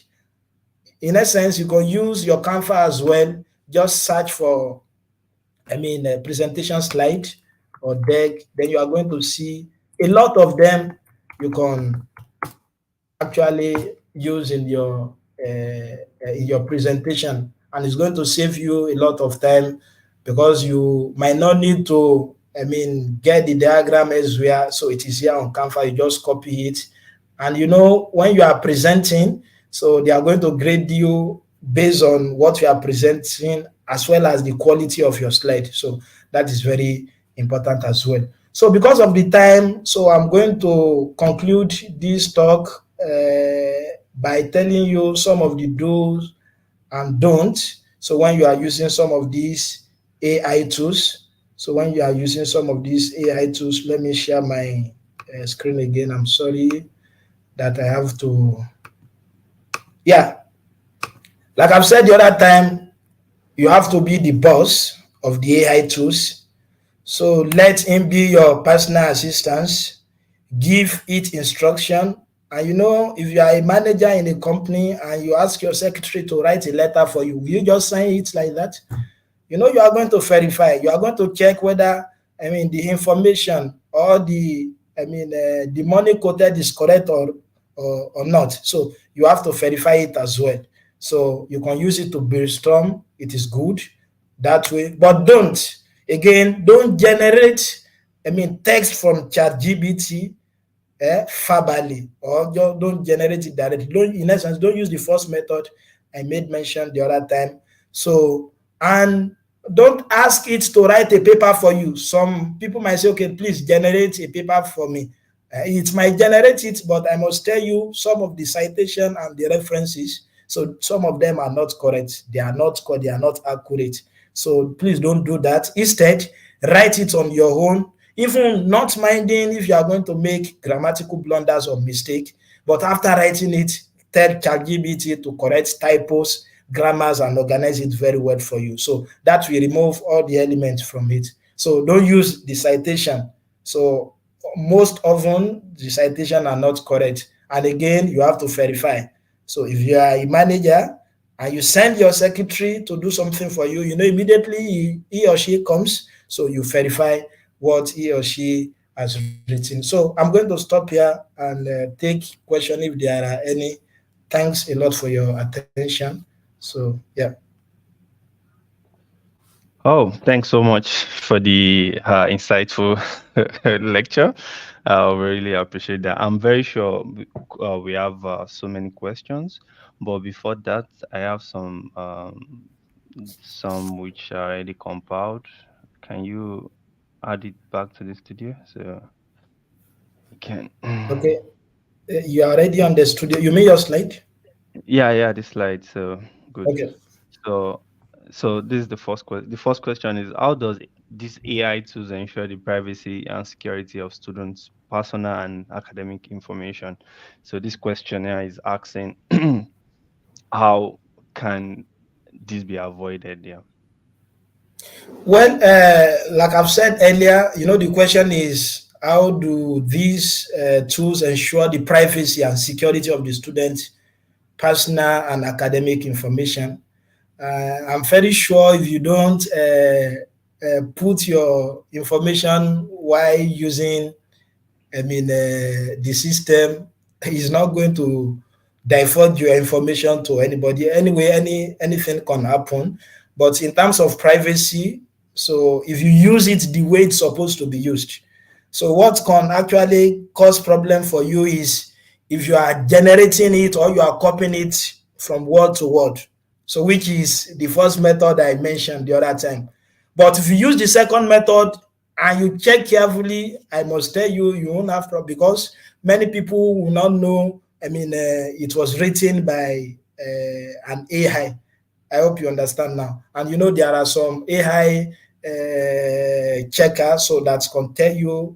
In essence, you can use your Canva as well. Just search for, a presentation slide or deck. Then you are going to see a lot of them you can actually use in your presentation, and it's going to save you a lot of time, because you might not need to get the diagram elsewhere. So it is here on Canva. You just copy it, and when you are presenting, so they are going to grade you based on what you are presenting as well as the quality of your slide. So that is very important as well. So because of the time, so I'm going to conclude this talk by telling you some of the do's and don'ts. So when you are using some of these AI tools, let me share my screen again. I'm sorry that I have to. Yeah, like I've said the other time, you have to be the boss of the AI tools. So let him be your personal assistant. Give it instruction. And if you are a manager in a company and you ask your secretary to write a letter for you, will you just sign it like that? You are going to verify. You are going to check whether, the information or the money quoted is correct or not. So you have to verify it as well. So you can use it to brainstorm. It is good that way. But don't generate, text from ChatGPT verbally, or don't generate it directly. In essence, don't use the first method I made mention the other time. So, and don't ask it to write a paper for you. Some people might say, okay, please generate a paper for me. It might generate it, but I must tell you some of the citation and the references. So some of them are not correct. They are not accurate. So please don't do that. Instead, write it on your own, even not minding if you are going to make grammatical blunders or mistake. But after writing it, tell ChatGPT to correct typos, grammars, and organize it very well for you. So that will remove all the elements from it. So don't use the citation. So most often the citation are not correct. And again, you have to verify. So if you are a manager and you send your secretary to do something for you, immediately he or she comes, so you verify what he or she has written. So I'm going to stop here and take question if there are any. Thanks a lot for your attention. So yeah. Oh, thanks so much for the insightful lecture. I really appreciate that. I'm very sure we have so many questions, but before that, I have some which are already compiled. Can you add it back to the studio so you can? Okay. You are already on the studio. You mean your slide? Yeah, the slide. So good. Okay. So, so this is the first question. The first question is, how does this AI tools ensure the privacy and security of students' personal and academic information? So this questionnaire is asking, how can this be avoided? Yeah. Well, like I've said earlier, the question is how do these tools ensure the privacy and security of the students' personal and academic information? I'm very sure if you don't put your information while using, the system is not going to divulge your information to anybody. Anyway, anything can happen. But in terms of privacy, so if you use it the way it's supposed to be used, so what can actually cause problem for you is if you are generating it or you are copying it from word to word. So which is the first method I mentioned the other time. But if you use the second method and you check carefully, I must tell you, you won't have problem because many people will not know. It was written by an AI. I hope you understand now. And there are some AI checkers so that can tell you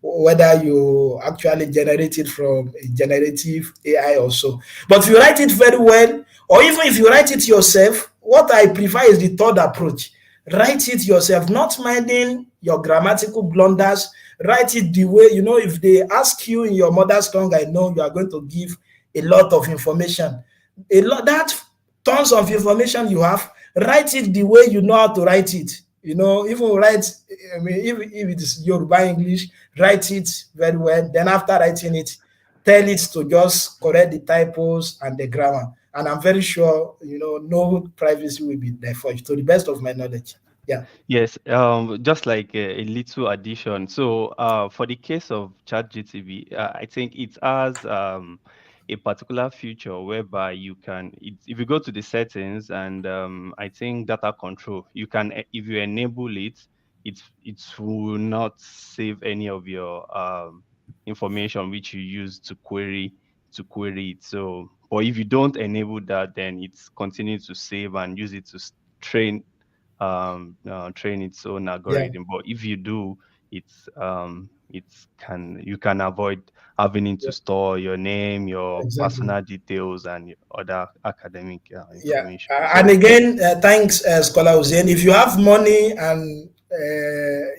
whether you actually generated from a generative AI or so. But if you write it very well, or even if you write it yourself, what I prefer is the third approach. Write it yourself, not minding your grammatical blunders. Write it the way, if they ask you in your mother's tongue, I know you are going to give a lot of information. That tons of information you have, write it the way you know how to write it. Even write, if it is Yoruba English, write it very well. Then after writing it, tell it to just correct the typos and the grammar. And I'm very sure, no privacy will be there for you, to the best of my knowledge. Yeah. Yes, just like a little addition. So, for the case of ChatGTV, I think it has a particular feature whereby if you go to the settings and I think data control, you can, if you enable it, it will not save any of your information which you use to query it. So, or if you don't enable that, then it's continuing to save and use it to train train its own Yeah, algorithm. But if you do, you can avoid having it to yeah, store your name, your exactly. personal details, and your other academic Yeah. information. And So again, thanks, Scholar Hussein. If you have money and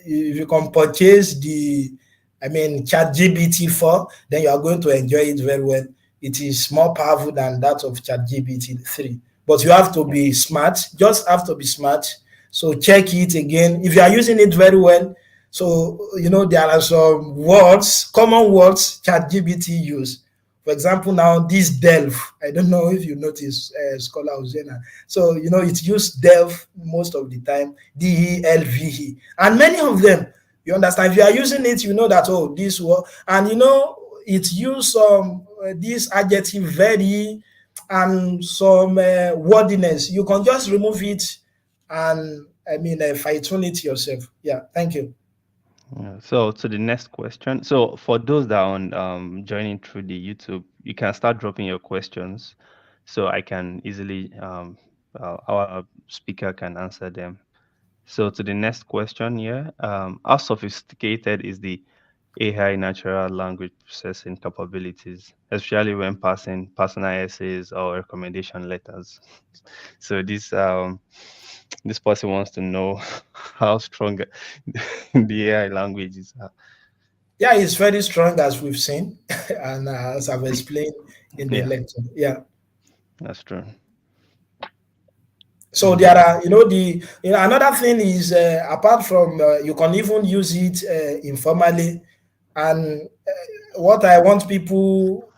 if you can purchase ChatGPT 4, then you are going to enjoy it very well. It is more powerful than that of ChatGPT 3. But you have to yeah. be smart, just have to be smart. So check it again. If you are using it very well, so there are some words, common words ChatGPT use. For example, now this delve, I don't know if you notice, Scholar Husena. So, it's used delve most of the time, DELVE. And many of them, you understand, if you are using it, you know that, oh, this word, and it use some, this adjective very, and some wordiness. You can just remove it and, fine tune it yourself. Yeah, thank you. Yeah. So to the next question. So for those that are on joining through the YouTube, you can start dropping your questions, so I can easily our speaker can answer them. So to the next question here, how sophisticated is the AI natural language processing capabilities, especially when passing personal essays or recommendation letters. So this person wants to know how strong the AI languages are. Yeah, it's very strong as we've seen, and as I've explained in the Yeah, lecture. Yeah. that's true. So there Mm, are, another thing is apart from you can even use it informally, and what I want people,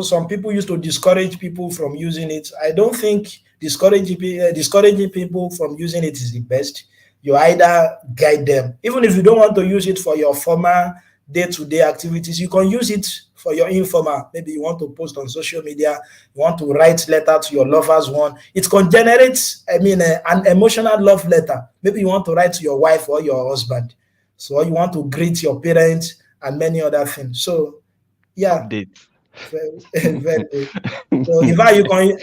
some people used to discourage people from using it. I don't think discouraging people from using it is the best. You either guide them, even if you don't want to use it for your formal day-to-day activities, you can use it for your informal. Maybe you want to post on social media, you want to write letter to your lovers one. It can generate, an emotional love letter. Maybe you want to write to your wife or your husband. So you want to greet your parents and many other things. So yeah, updates. very, very good. So in fact,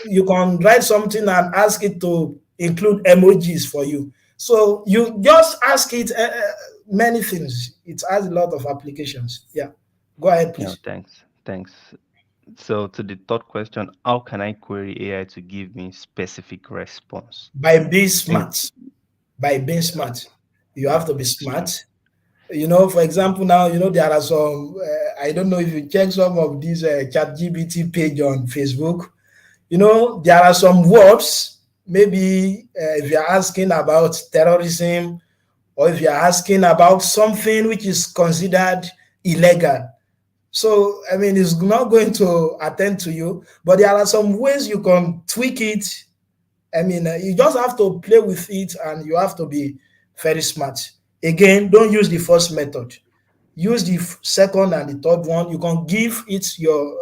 you can write something and ask it to include emojis for you. So you just ask it many things. It has a lot of applications. Yeah, go ahead, Yeah, please. thanks. So to the third question, how can I query AI to give me specific response? By being And smart, by being smart, you have yeah, to be it's true. smart. For example, now there are some. I don't know if you check some of these ChatGPT page on Facebook. There are some words, maybe if you're asking about terrorism, or if you're asking about something which is considered illegal. So, it's not going to attend to you, but there are some ways you can tweak it. You just have to play with it, and you have to be very smart. Again, don't use the first method. Use the second and the third one. You can give it your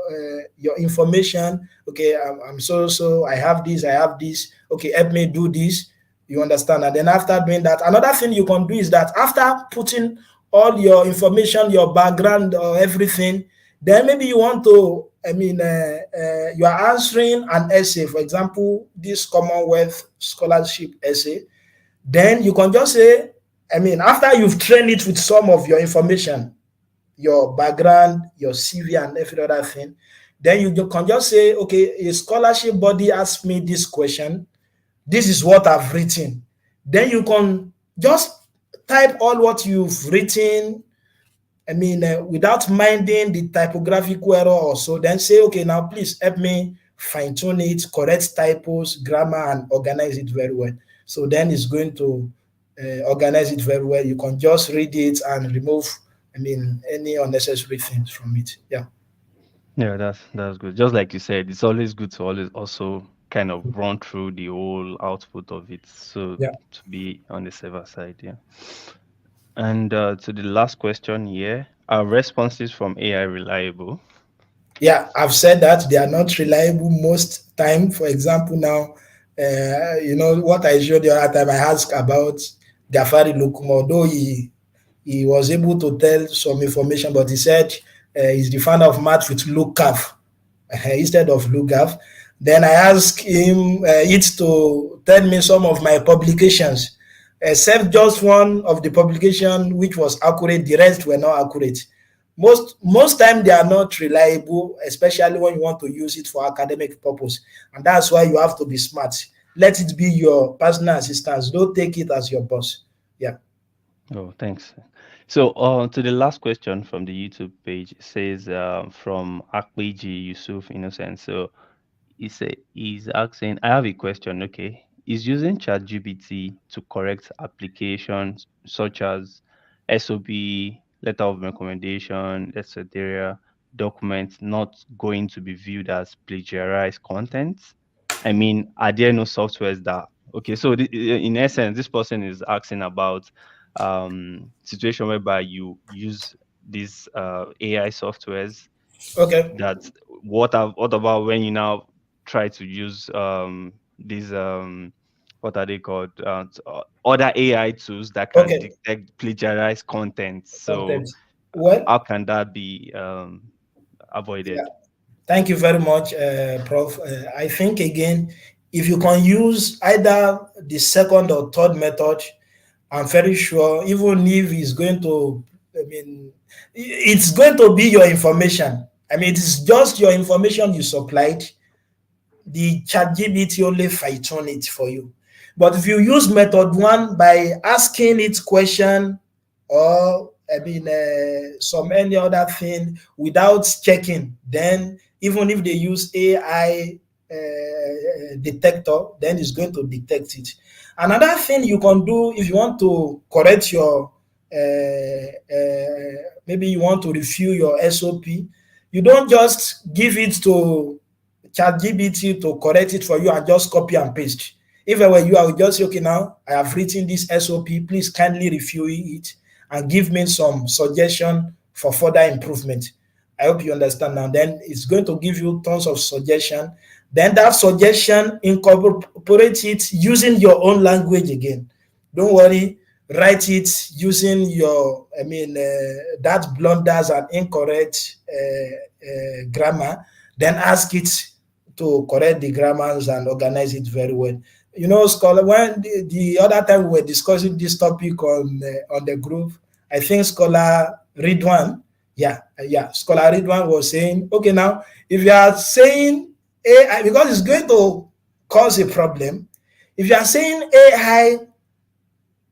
information. Okay, I'm so I have this, I have this. Okay, help me do this. You understand? And then after doing that, another thing you can do is that after putting all your information, your background, or everything, then maybe you want to. You are answering an essay, for example, this Commonwealth scholarship essay. Then you can just say, after you've trained it with some of your information, your background, your CV, and every other thing, then you can just say, okay, a scholarship body asked me this question. This is what I've written. Then you can just type all what you've written. Without minding the typographical error or so, then say, okay, now please help me fine tune it, correct typos, grammar, and organize it very well. So then it's going to organize it very well. You can just read it and remove, any unnecessary things from it. Yeah. Yeah, that's good. Just like you said, it's always good to always also kind of run through the whole output of it, so Yeah. to be on the safer side. Yeah. And to the last question here, are responses from AI reliable? Yeah, I've said that they are not reliable most time. For example, now, what I showed the other time, I asked about Gafari Lukumon, though he was able to tell some information, but he said he's the fan of math with Lukgaf instead of Lukgaf. Then I asked him it to tell me some of my publications, except just one of the publication which was accurate. The rest were not accurate. Most time they are not reliable, especially when you want to use it for academic purpose, and that's why you have to be smart. Let it be your personal assistant. Don't take it as your boss. Yeah. Oh, thanks. So, to the last question from the YouTube page, it says from Akweji Yusuf Innocent. So, he's asking, I have a question. Okay, is using ChatGPT to correct applications such as SOP, letter of recommendation, etc., documents not going to be viewed as plagiarized content? I mean, are there no softwares that okay? So in essence, this person is asking about situation whereby you use these AI softwares Okay. that what about when you now try to use these what are they called other AI tools that can Okay. detect plagiarized content? So Content. Well, how can that be yeah. avoided? Thank you very much, Prof. I think again, if you can use either the second or third method, I'm very sure, even if it's going to I mean, it's going to be your information. I mean, it's just your information you supplied. The ChatGPT only fine tune it for you. But if you use method one by asking it question, or I mean some any other thing without checking, then even if they use AI detector, then it's going to detect it. Another thing you can do if you want to correct your maybe you want to review your SOP, you don't just give it to ChatGPT to correct it for you and just copy and paste. If I were you, I would just say, okay, now I have written this SOP. Please kindly review it and give me some suggestion for further improvement. I hope you understand now. Then it's going to give you tons of suggestion. Then that suggestion, incorporate it using your own language again. Don't worry, write it using your, that blunders and incorrect grammar. Then ask it to correct the grammars and organize it very well. You know, Scholar, when the other time we were discussing this topic on the group, I think Scholar Ridwan, Scholar Ridwan was saying, okay, now if you are saying AI, because it's going to cause a problem, if you are saying AI,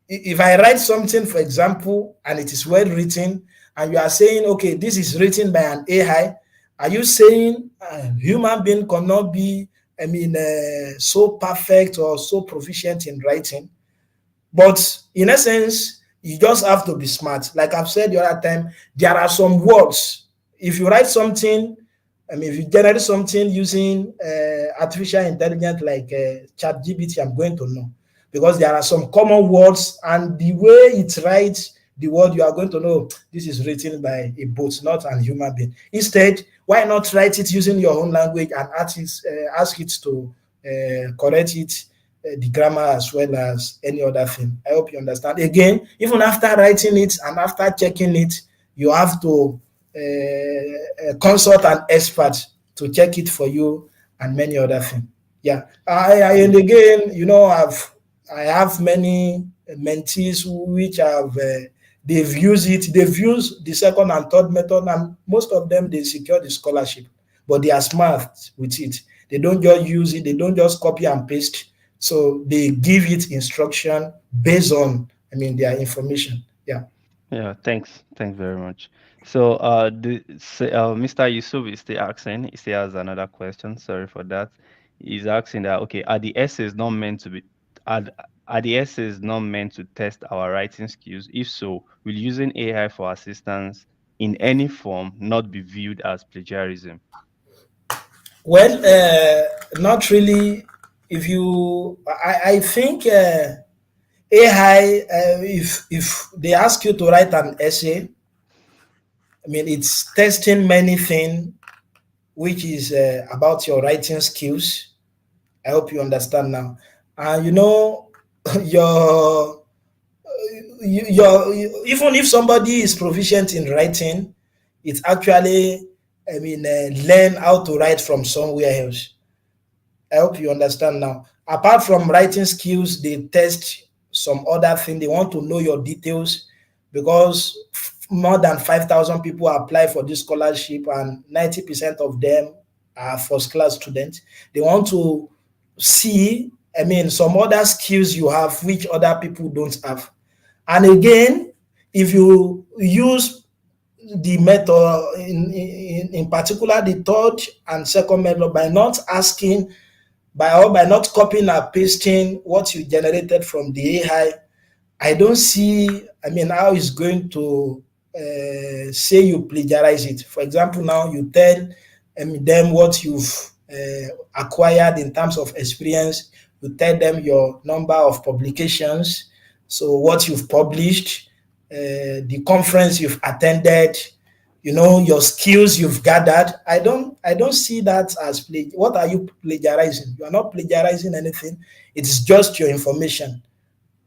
if I write something, for example, and it is well written, and you are saying, okay, this is written by an AI, are you saying a human being cannot be, so perfect or so proficient in writing? But in essence, you just have to be smart. Like I've said the other time, there are some words. If you write something, if you generate something using artificial intelligence like ChatGPT, I'm going to know. Because there are some common words, and the way it writes the word, you are going to know this is written by a bot, not a human being. Instead, why not write it using your own language and ask it to correct it, the grammar as well as any other thing. I hope you understand. Again, even after writing it and after checking it, you have to consult an expert to check it for you and many other things. Yeah, and again, I have many mentees which have they've used it. They've used the second and third method, and most of them they secure the scholarship. But they are smart with it. They don't just use it. They don't just copy and paste. So they give it instruction based on, their information. Yeah. Yeah, thanks very much. So, Mr. Yusuf is still asking. He still has another question. Sorry for that. He's asking that, okay, are the essays not meant to be are, are the essays not meant to test our writing skills? If so, will using AI for assistance in any form not be viewed as plagiarism? Well, not really. If you, I think AI, if they ask you to write an essay, it's testing many things, which is about your writing skills. I hope you understand now. And your even if somebody is proficient in writing, it's actually learn how to write from somewhere else. I hope you understand now. Apart from writing skills, they test some other thing. They want to know your details because more than 5,000 people apply for this scholarship, and 90% of them are first class students. They want to see, some other skills you have which other people don't have. And again, if you use the method, in particular the third and second method, by not asking, by not copying or pasting what you generated from the I don't see, how it's going to say you plagiarize it. For example, now you tell them what you've acquired in terms of experience. You tell them your number of publications, so what you've published, the conference you've attended, your skills you've gathered. I don't see that as what are you plagiarizing? You are not plagiarizing anything. It's just your information.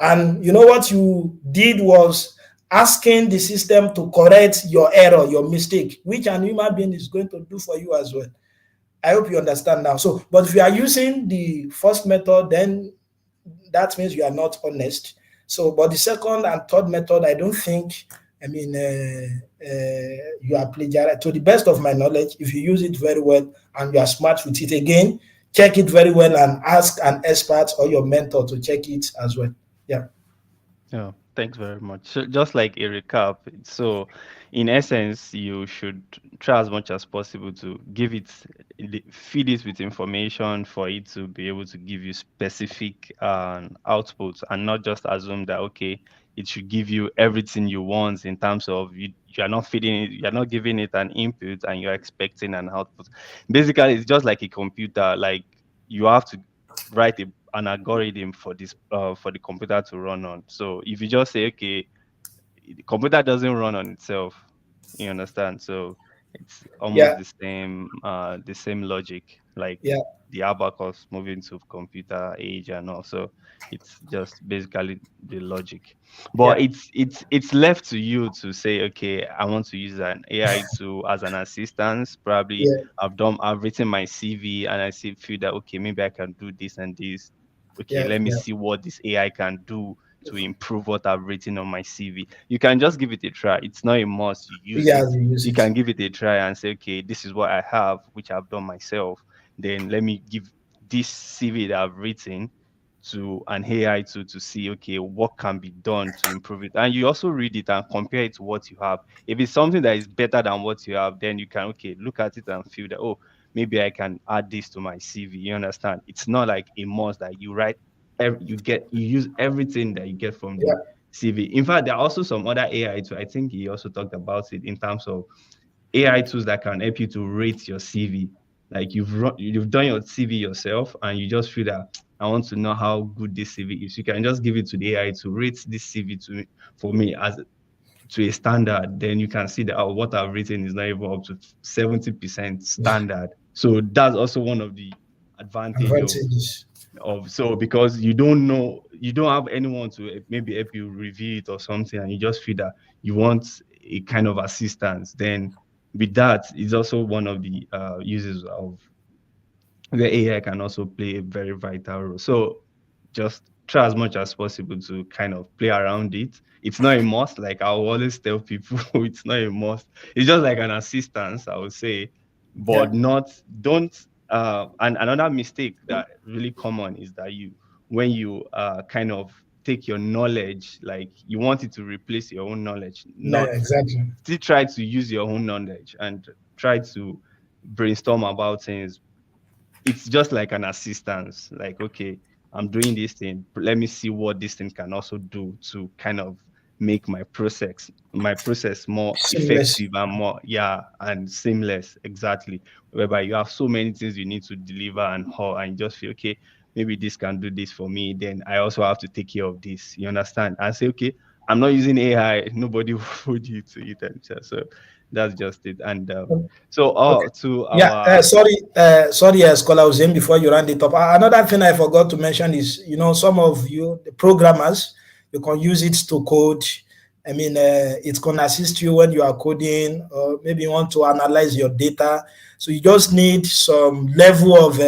And what you did was asking the system to correct your error, your mistake, which an human being is going to do for you as well. I hope you understand now. So, but if you are using the first method, then that means you are not honest. So, but the second and third method, I don't think I mean, you are plagiarizing. To the best of my knowledge, if you use it very well and you are smart with it, again, check it very well and ask an expert or your mentor to check it as well. Yeah. Yeah, thanks very much. So just like a recap, so in essence, you should try as much as possible to give it, feed it with information for it to be able to give you specific outputs, and not just assume that okay, it should give you everything you want in terms of you're not feeding it, you're not giving it an input and you're expecting an output. Basically, it's just like a computer, like you have to write an algorithm for this for the computer to run on. So if you just say okay, the computer doesn't run on itself, you understand? So it's almost Yeah. the same logic, like Yeah. the abacus moving to computer age and also it's just basically the logic. But Yeah. it's left to you to say okay, I want to use an AI tool as an assistance. Probably Yeah. I've written my CV and I see feel that okay, maybe I can do this and this. Okay, Yeah. let me Yeah. see what this AI can do to improve what I've written on my CV. You can just give it a try. It's not a must you use Yeah. it. You use You it. can give it a try and say, okay, this is what I have, which I've done myself. Then let me give this CV that I've written to an AI to see, okay, what can be done to improve it. And you also read it and compare it to what you have. If it's something that is better than what you have, then you can, okay, look at it and feel that, oh, maybe I can add this to my CV. You understand? It's not like a must that you write you use everything that you get from Yeah. the CV. In fact, there are also some other AI too. I think he also talked about it in terms of AI tools that can help you to rate your CV. Like you've done your CV yourself, and you just feel that I want to know how good this CV is. You can just give it to the AI to rate this CV for me as to a standard. Then you can see that oh, what I've written is not even up to 70% standard. So that's also one of the advantage Advantages. of so because you don't know you don't have anyone to maybe help you review it or something and you just feel that you want a kind of assistance, then with that is also one of the uses of where AI can also play a very vital role. So just try as much as possible to kind of play around it. It's not a must, like I always tell people, it's not a must. It's just like an assistance, I would say, Yeah. but not don't. And another mistake that really common is that when you kind of take your knowledge, like you want it to replace your own knowledge, No, not exactly. still try to use your own knowledge and try to brainstorm about things. It's just like an assistance, like okay, I'm doing this thing, let me see what this thing can also do to kind of make my process more Seamless. effective and more and seamless, exactly, whereby you have so many things you need to deliver and how and you just feel okay, maybe this can do this for me, then I also have to take care of this, you understand, and say okay, I'm not using AI, nobody will hold you to it, and so that's just it. And so Okay. to Yeah, our sorry, Scholar Hussein, before you round it up. Another thing I forgot to mention is, some of you, the programmers, you can use it to code. I mean, it can assist you when you are coding, or maybe you want to analyze your data. So you just need some level of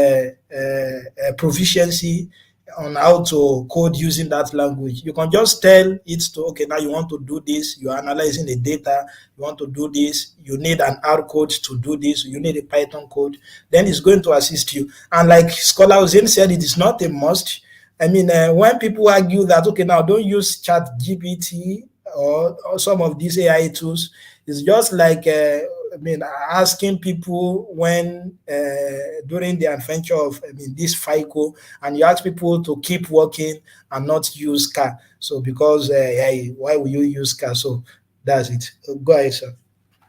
proficiency on how to code using that language. You can just tell it to, okay, now you want to do this, you're analyzing the data, you want to do this, you need an R code to do this, you need a Python code, then it's going to assist you. And like Scholar Hussein said, it is not a must. I mean, when people argue that, okay, now don't use Chat GPT or some of these AI tools, it's just like, I mean, asking people when during the adventure of, I mean, this FICO, and you ask people to keep working and not use car. So because, hey, why will you use car? So that's it. Go ahead, sir.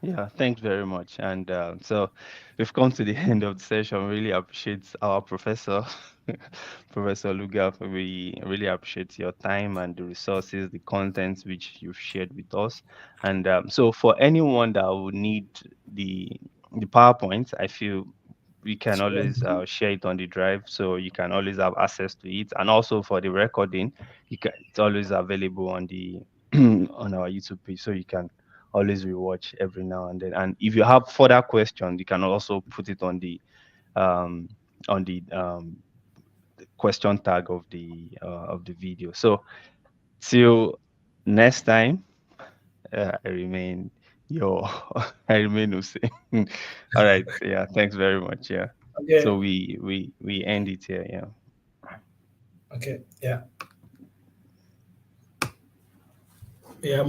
Yeah, thanks very much. And so we've come to the end of the session. Really appreciate our professor, Professor Lukgaf. We really appreciate your time and the resources, the contents which you've shared with us. And so for anyone that would need the the PowerPoint, I feel we can always share it on the drive, so you can always have access to it. And also for the recording, it's always available on the on our YouTube page, so you can always rewatch every now and then. And if you have further questions, you can also put it um, on the question tag of the video. So till next time, I remain your, I remain Hussein. All right. Yeah. Thanks very much. Yeah. So Okay. we end it here. Yeah. Okay. Yeah. Yeah.